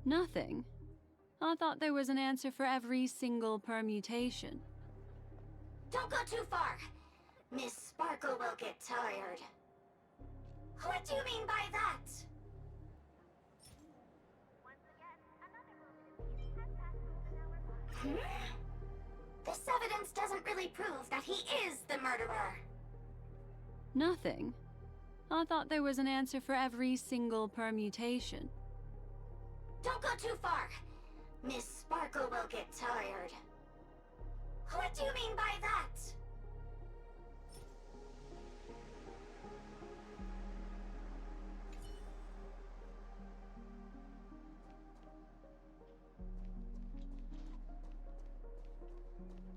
Nothing. I thought there was an answer for every single permutation. Don't go too far. Miss Sparkle will get tired. What do you mean by that? Once again, another movement of peace has passed golden hour by. This evidence doesn't really prove that he is the murderer. Nothing. I thought there was an answer for every single permutation. Don't go too far. Miss Sparkle will get tired. What do you mean by that?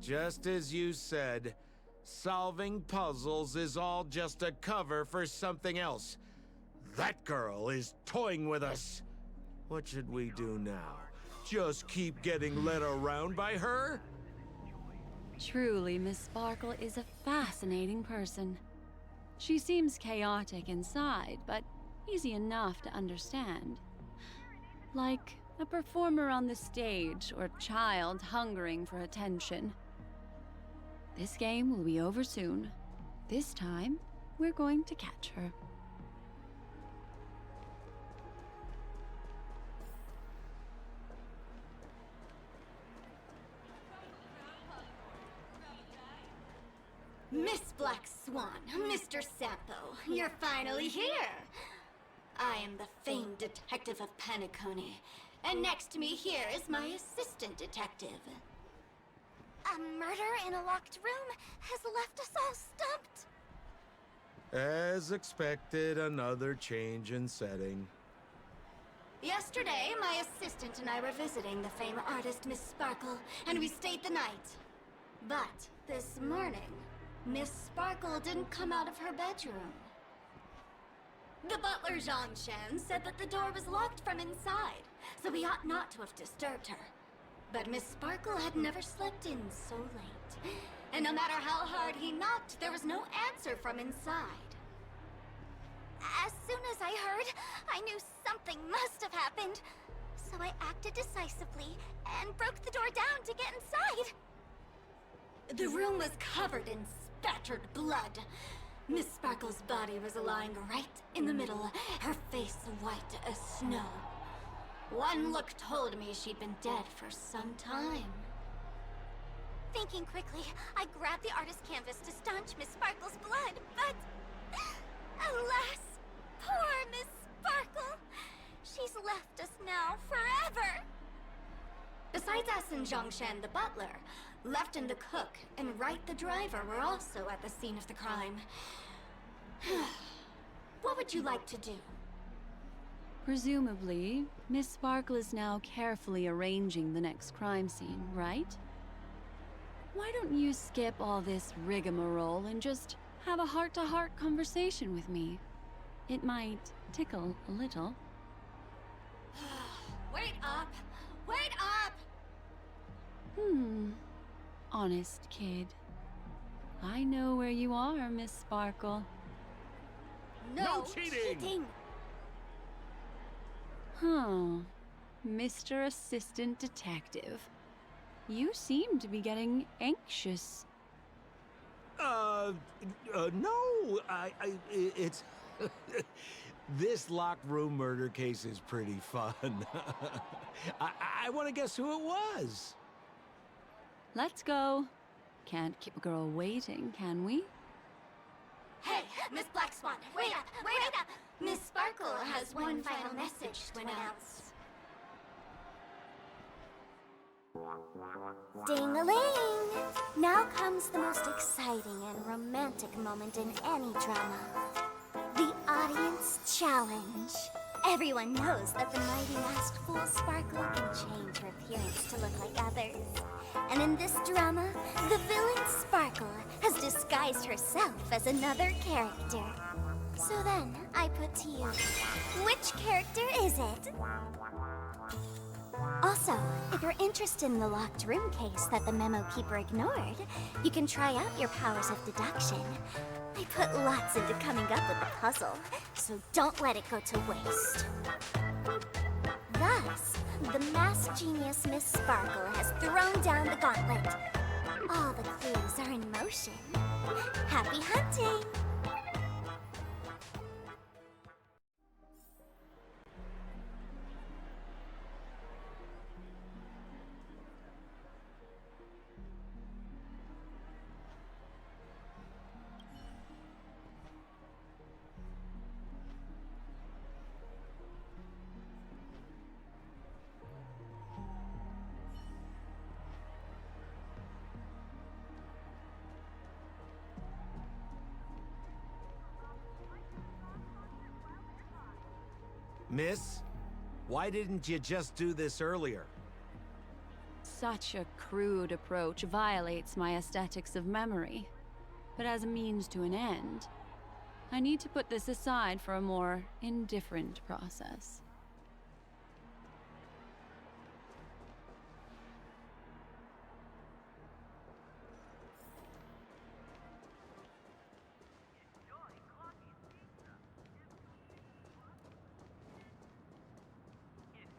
Just as you said, solving puzzles is all just a cover for something else. That girl is toying with us. What should we do now? Just keep getting led around by her? Truly, Miss Sparkle is a fascinating person. She seems chaotic inside, but easy enough to understand. Like a performer on the stage or child hungering for attention. This game will be over soon. This time, we're going to catch her. Miss Black Swan, Mr. Sampo, you're finally here. I am the famed detective of Penacony, and next to me here is my assistant detective. A murder in a locked room has left us all stumped. As expected, another change in setting. Yesterday, my assistant and I were visiting the famed artist Miss Sparkle, and we stayed the night. But this morning, Miss Sparkle didn't come out of her bedroom. The butler, Zhongshan, said that the door was locked from inside, so we ought not to have disturbed her. But Miss Sparkle had never slept in so late. And no matter how hard he knocked, there was no answer from inside. As soon as I heard, I knew something must have happened. So I acted decisively and broke the door down to get inside. The room was covered in spattered blood. Miss Sparkle's body was lying right in the middle, her face white as snow. One look told me she'd been dead for some time. Thinking quickly, I grabbed the artist canvas to staunch Miss Sparkle's blood, but... alas, poor Miss Sparkle! She's left us now forever! Besides us and Zhongshan the butler, Lefton the cook and Wright the driver were also at the scene of the crime. What would you like to do? Presumably, Miss Sparkle is now carefully arranging the next crime scene, right? Why don't you skip all this rigmarole and just have a heart-to-heart conversation with me? It might tickle a little. Wait up! Wait up! Honest kid. I know where you are, Miss Sparkle. No cheating! Huh. Mr. Assistant Detective. You seem to be getting anxious. No, it's... This locked room murder case is pretty fun. I want to guess who it was. Let's go. Can't keep a girl waiting, can we? Hey, Miss Black Swan, wait up! Wait up! Miss Sparkle has one final message to announce. Ding-a-ling! Now comes the most exciting and romantic moment in any drama. The audience challenge. Everyone knows that the mighty masked fool Sparkle can change her appearance to look like others. And in this drama, the villain Sparkle has disguised herself as another character. So then, I put to you, which character is it? Also, if you're interested in the locked room case that the memo keeper ignored, you can try out your powers of deduction. I put lots into coming up with the puzzle, so don't let it go to waste. Thus, the masked genius Miss Sparkle has thrown down the gauntlet. All the clues are in motion. Happy hunting! Miss, why didn't you just do this earlier? Such a crude approach violates my aesthetics of memory. But as a means to an end, I need to put this aside for a more indifferent process.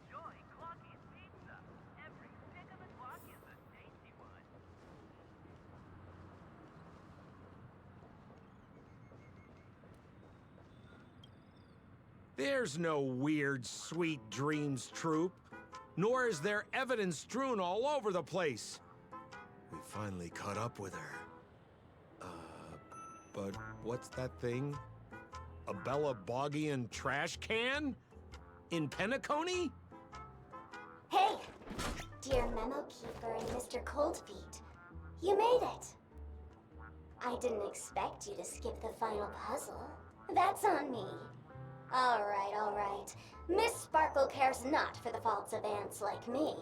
Enjoy Clocky's pizza. Every stick of the clock is a tasty one. There's no weird, sweet dreams troupe. Nor is there evidence strewn all over the place. We finally caught up with her. But what's that thing? A Bella Boggian trash can? In Penacony? Hey, dear Memo Keeper and Mr. Coldfeet, you made it. I didn't expect you to skip the final puzzle. That's on me. All right. Miss Sparkle cares not for the faults of ants like me.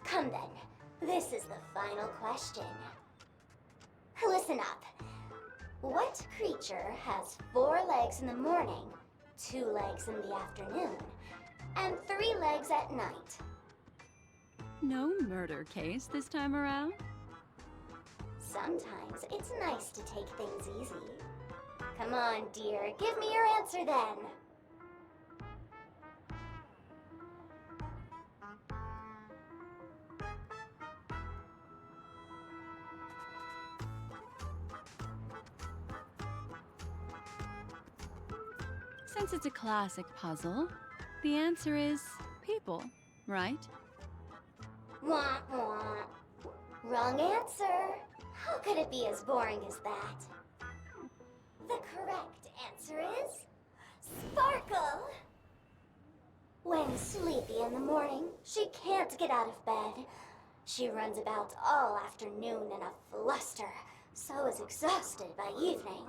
Come then, this is the final question. Listen up. What creature has 4 legs in the morning, 2 legs in the afternoon, and 3 legs at night? No murder case this time around? Sometimes it's nice to take things easy. Come on, dear, give me your answer then. Since it's a classic puzzle, the answer is people, right? Wah, wah. Wrong answer. How could it be as boring as that? The correct answer is Sparkle. When sleepy in the morning, she can't get out of bed. She runs about all afternoon in a fluster, so is exhausted by evening,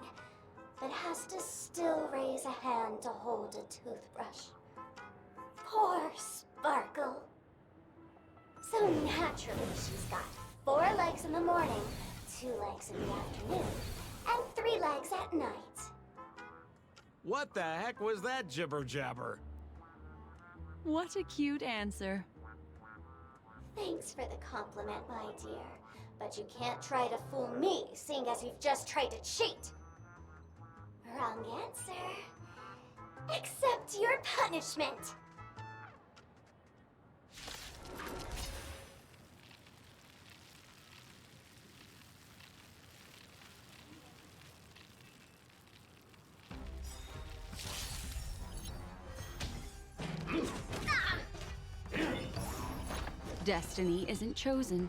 but has to still raise a hand to hold a toothbrush. Poor Sparkle. So naturally, she's got 4 legs in the morning, 2 legs in the afternoon, and 3 legs at night. What the heck was that jibber-jabber? What a cute answer. Thanks for the compliment, my dear, but you can't try to fool me, seeing as you've just tried to cheat. Wrong answer. Accept your punishment. Destiny isn't chosen.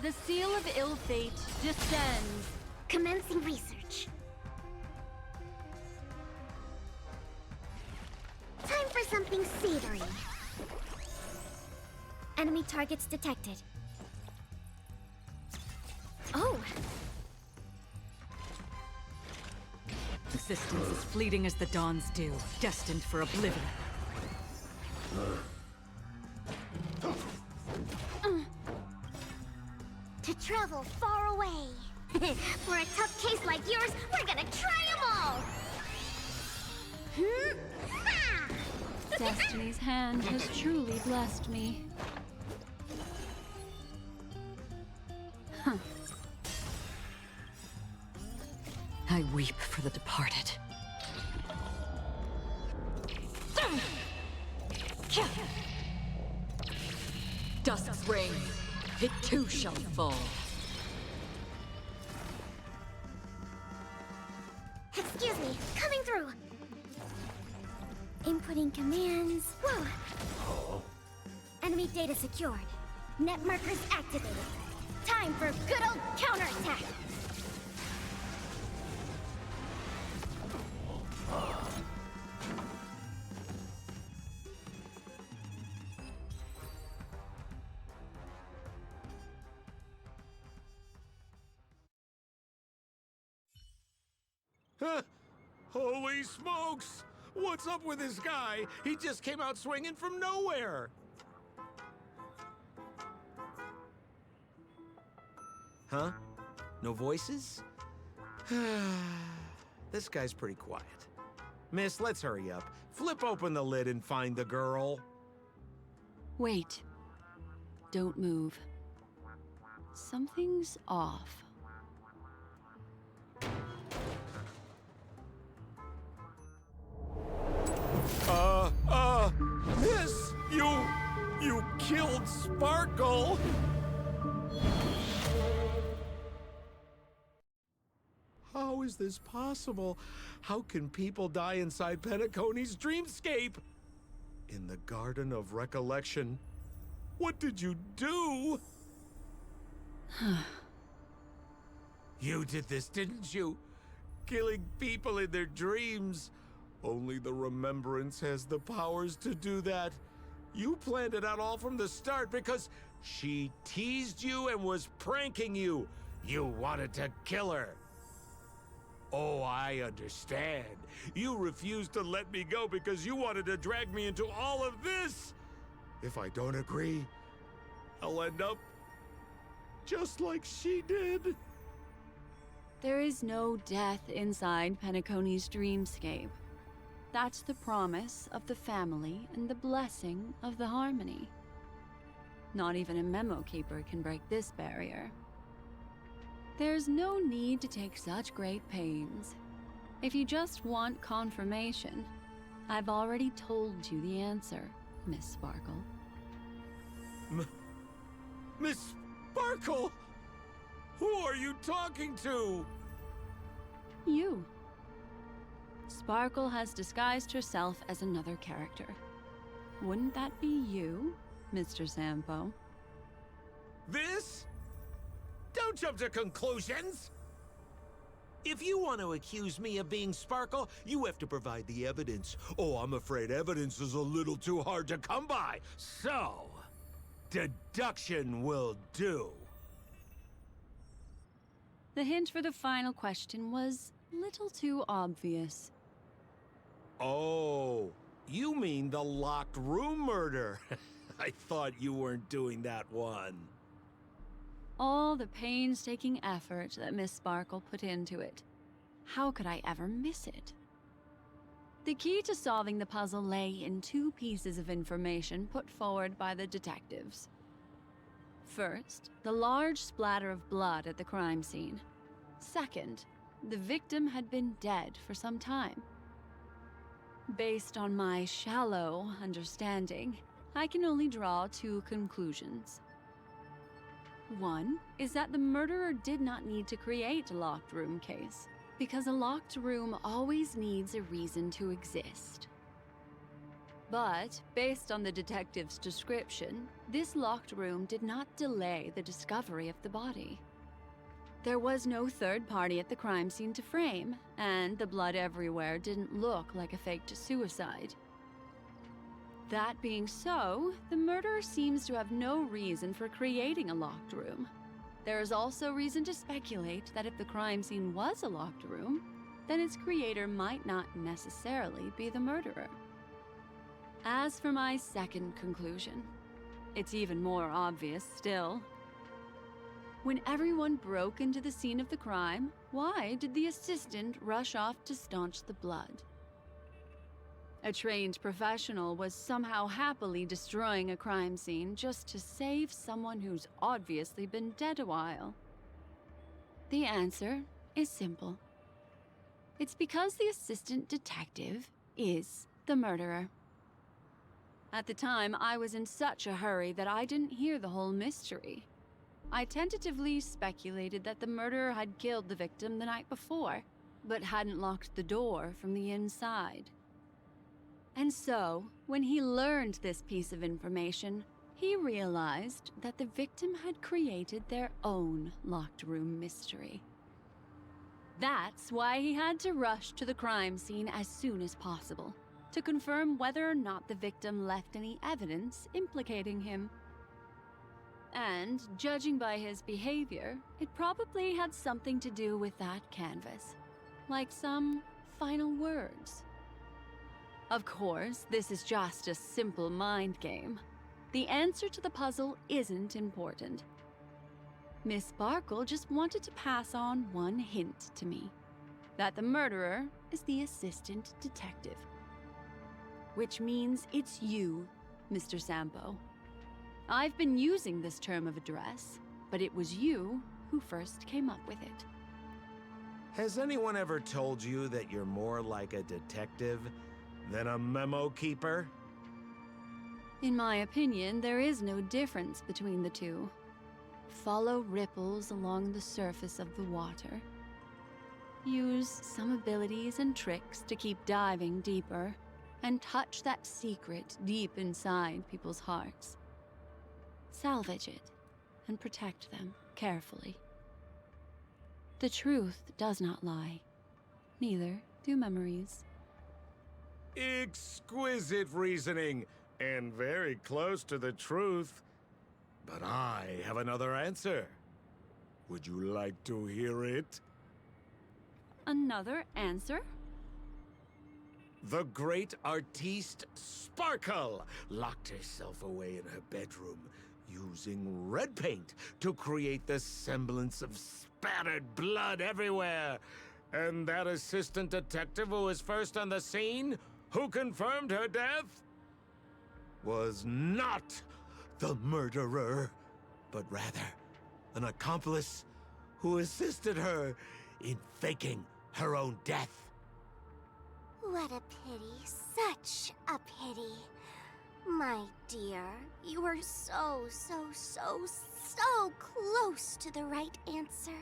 The seal of ill fate descends. Commencing research. Time for something savory. Enemy targets detected. Oh! Existence is fleeting as the dawn's dew, destined for oblivion. To travel far away. For a tough case like yours, we're gonna try them all! Ha! Destiny's hand has truly blessed me. Huh. I weep for the departed. Dusk's reign, it too shall fall. Excuse me, coming through. Inputting commands. Whoa! Enemy data secured. Net markers activated. Time for good old counterattack! Holy smokes! What's up with this guy? He just came out swinging from nowhere! Huh? No voices? This guy's pretty quiet. Miss, let's hurry up. Flip open the lid and find the girl. Wait. Don't move. Something's off. Miss, you killed Sparkle! How is this possible? How can people die inside Penacony's dreamscape? In the Garden of Recollection. What did you do? You did this, didn't you? Killing people in their dreams. Only the Remembrance has the powers to do that. You planned it out all from the start because she teased you and was pranking you. You wanted to kill her. Oh, I understand. You refused to let me go because you wanted to drag me into all of this. If I don't agree, I'll end up just like she did. There is no death inside Penacony's dreamscape. That's the promise of the family and the blessing of the harmony. Not even a memo keeper can break this barrier. There's no need to take such great pains. If you just want confirmation, I've already told you the answer, Miss Sparkle. Miss Sparkle? Who are you talking to? You. Sparkle has disguised herself as another character. Wouldn't that be you, Mr. Sampo? This? Don't jump to conclusions! If you want to accuse me of being Sparkle, you have to provide the evidence. Oh, I'm afraid evidence is a little too hard to come by. So, deduction will do. The hint for the final question was a little too obvious. Oh, you mean the locked room murder. I thought you weren't doing that one. All the painstaking effort that Miss Sparkle put into it. How could I ever miss it? The key to solving the puzzle lay in two pieces of information put forward by the detectives. First, the large splatter of blood at the crime scene. Second, the victim had been dead for some time. Based on my shallow understanding, I can only draw two conclusions. One is that the murderer did not need to create a locked room case, because a locked room always needs a reason to exist. But, based on the detective's description, this locked room did not delay the discovery of the body. There was no third party at the crime scene to frame, and the blood everywhere didn't look like a faked suicide. That being so, the murderer seems to have no reason for creating a locked room. There is also reason to speculate that if the crime scene was a locked room, then its creator might not necessarily be the murderer. As for my second conclusion, it's even more obvious still. When everyone broke into the scene of the crime, why did the assistant rush off to staunch the blood? A trained professional was somehow happily destroying a crime scene just to save someone who's obviously been dead a while. The answer is simple. It's because the assistant detective is the murderer. At the time, I was in such a hurry that I didn't hear the whole mystery. I tentatively speculated that the murderer had killed the victim the night before, but hadn't locked the door from the inside. And so, when he learned this piece of information, he realized that the victim had created their own locked room mystery. That's why he had to rush to the crime scene as soon as possible, to confirm whether or not the victim left any evidence implicating him. And, judging by his behavior, it probably had something to do with that canvas, like some final words. Of course, this is just a simple mind game. The answer to the puzzle isn't important. Miss Sparkle just wanted to pass on one hint to me, that the murderer is the assistant detective. Which means it's you, Mr. Sampo. I've been using this term of address, but it was you who first came up with it. Has anyone ever told you that you're more like a detective than a memo keeper? In my opinion, there is no difference between the two. Follow ripples along the surface of the water. Use some abilities and tricks to keep diving deeper, and touch that secret deep inside people's hearts. Salvage it, and protect them carefully. The truth does not lie. Neither do memories. Exquisite reasoning, and very close to the truth. But I have another answer. Would you like to hear it? Another answer? The great artiste Sparkle locked herself away in her bedroom using red paint to create the semblance of spattered blood everywhere. And that assistant detective who was first on the scene, who confirmed her death, was not the murderer, but rather an accomplice who assisted her in faking her own death. What a pity, such a pity. My dear, you were so close to the right answer.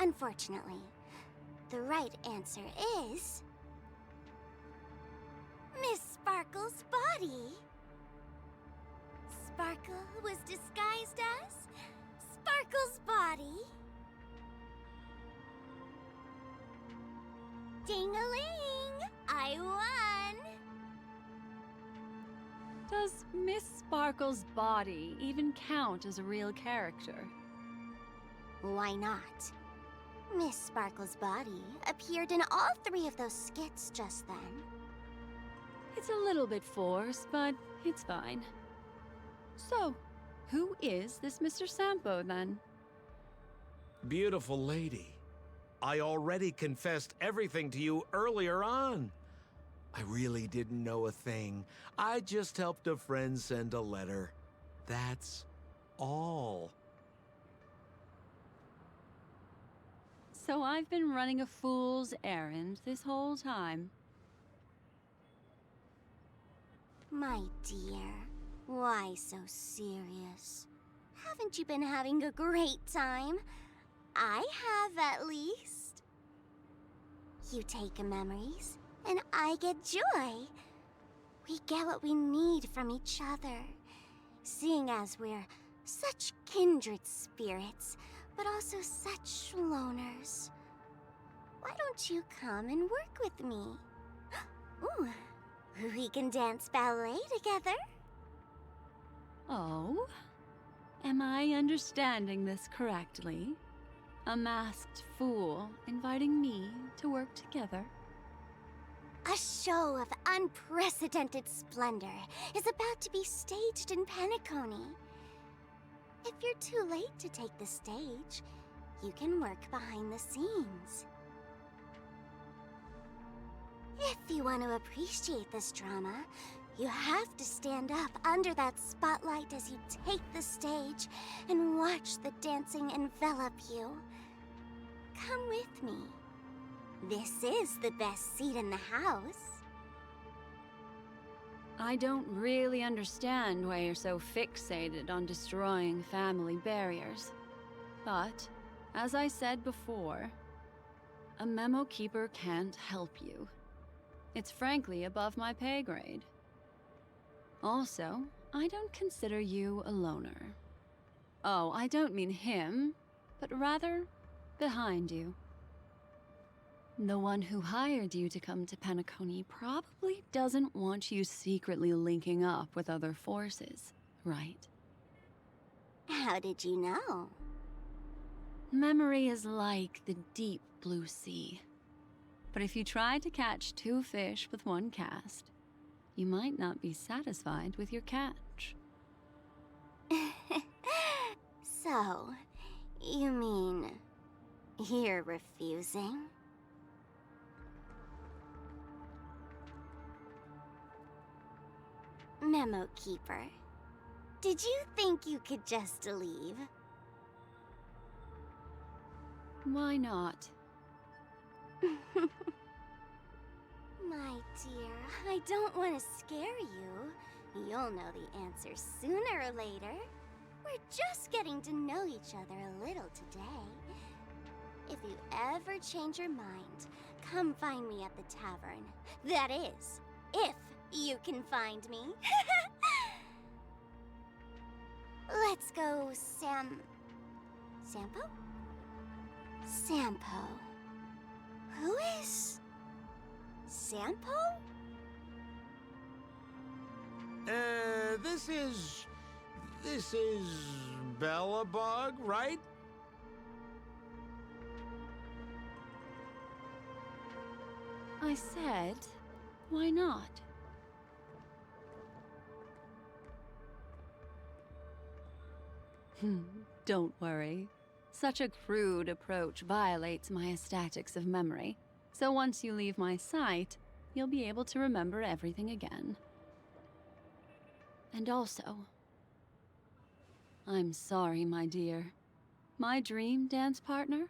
Unfortunately, the right answer is... Miss Sparkle's body. Sparkle was disguised as Sparkle's body. Ding-a-ling! I won! Does Miss Sparkle's body even count as a real character? Why not? Miss Sparkle's body appeared in all 3 of those skits just then. It's a little bit forced, but it's fine. So, who is this Mr. Sampo, then? Beautiful lady, I already confessed everything to you earlier on. I really didn't know a thing. I just helped a friend send a letter. That's all. So I've been running a fool's errand this whole time. My dear, why so serious? Haven't you been having a great time? I have, at least. You take memories, and I get joy. We get what we need from each other, seeing as we're such kindred spirits, but also such loners. Why don't you come and work with me? Ooh, We can dance ballet together. Oh? Am I understanding this correctly? A masked fool inviting me to work together? A show of unprecedented splendor is about to be staged in Penacony. If you're too late to take the stage, you can work behind the scenes. If you want to appreciate this drama, you have to stand up under that spotlight as you take the stage and watch the dancing envelop you. Come with me. This is the best seat in the house. I don't really understand why you're so fixated on destroying family barriers. But, as I said before, a memo keeper can't help you. It's frankly above my pay grade. Also, I don't consider you a loner. Oh, I don't mean him, but rather behind you. The one who hired you to come to Penacony probably doesn't want you secretly linking up with other forces, right? How did you know? Memory is like the deep blue sea. But if you try to catch 2 fish with 1 cast, you might not be satisfied with your catch. So, you mean you're refusing? Memo Keeper, did you think you could just leave? Why not? My dear, I don't want to scare you. You'll know the answer sooner or later. We're just getting to know each other a little today. If you ever change your mind, come find me at the tavern. That is, if you can find me. Let's go, Sampo? Sampo. Who is Sampo? This is Bellabog, right? I said, why not? Don't worry. Such a crude approach violates my aesthetics of memory. So once you leave my sight, you'll be able to remember everything again. And also, I'm sorry, my dear. My dream dance partner?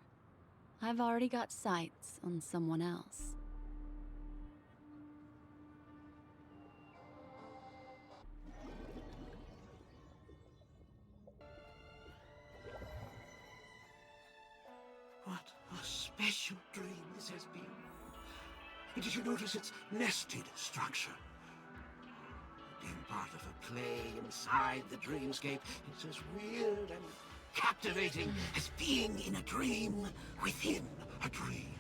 I've already got sights on someone else. What a special dream this has been. And did you notice its nested structure? Being part of a play inside the dreamscape, it's as weird and captivating as being in a dream within a dream.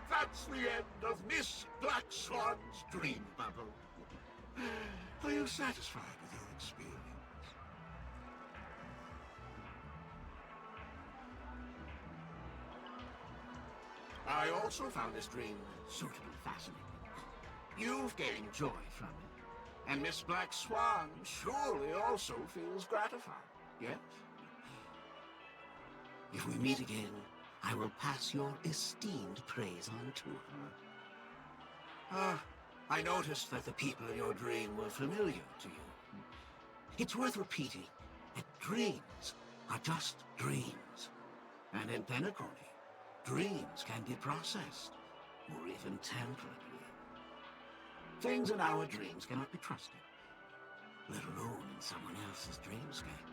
That's the end of Miss Black Swan's dream bubble. Are you satisfied with your experience? I also found this dream suitably fascinating. You've gained joy from it, and Miss Black Swan surely also feels gratified, yes? If we meet again, I will pass your esteemed praise on to her. I noticed that the people in your dream were familiar to you. It's worth repeating that dreams are just dreams. And in Penacony, dreams can be processed, or even tempered with. Things in our dreams cannot be trusted, let alone in someone else's dreamscape.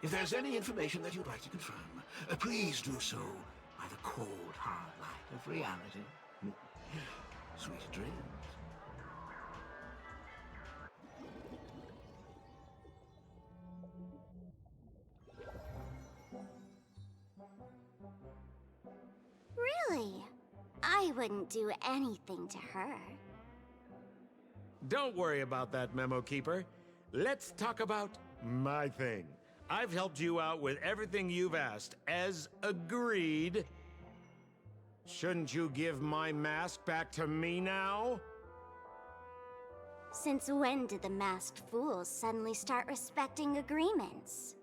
If there's any information that you'd like to confirm, please do so by the cold, hard light of reality. Sweet dreams. wouldn't do anything to her. Don't worry about that, Memo Keeper. Let's talk about my thing. I've helped you out with everything you've asked, as agreed. Shouldn't you give my mask back to me now? Since when did the masked fools suddenly start respecting agreements?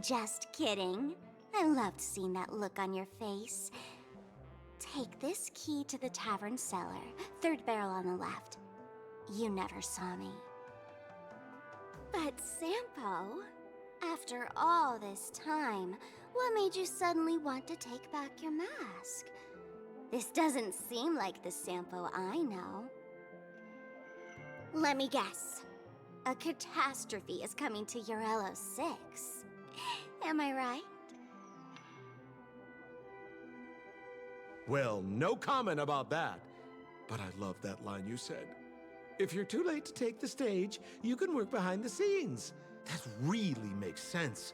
Just kidding. I loved seeing that look on your face. Take this key to the tavern cellar, third barrel on the left. You never saw me. But Sampo, after all this time, what made you suddenly want to take back your mask? This doesn't seem like the Sampo I know. Let me guess. A catastrophe is coming to Urello 6. Am I right? Well, no comment about that. But I love that line you said. If you're too late to take the stage, you can work behind the scenes. That really makes sense.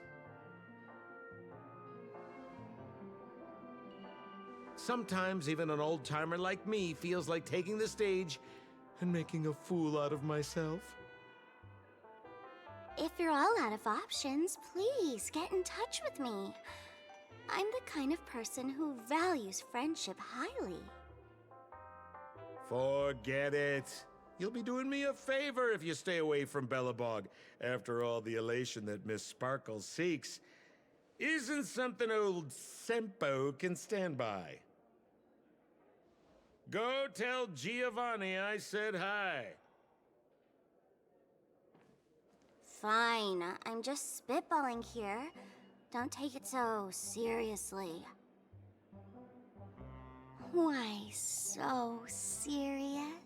Sometimes even an old-timer like me feels like taking the stage and making a fool out of myself. If you're all out of options, please get in touch with me. I'm the kind of person who values friendship highly. Forget it. You'll be doing me a favor if you stay away from Bellabog. After all, the elation that Miss Sparkle seeks isn't something old Sempo can stand by. Go tell Giovanni I said hi. Fine, I'm just spitballing here. Don't take it so seriously. Why so serious?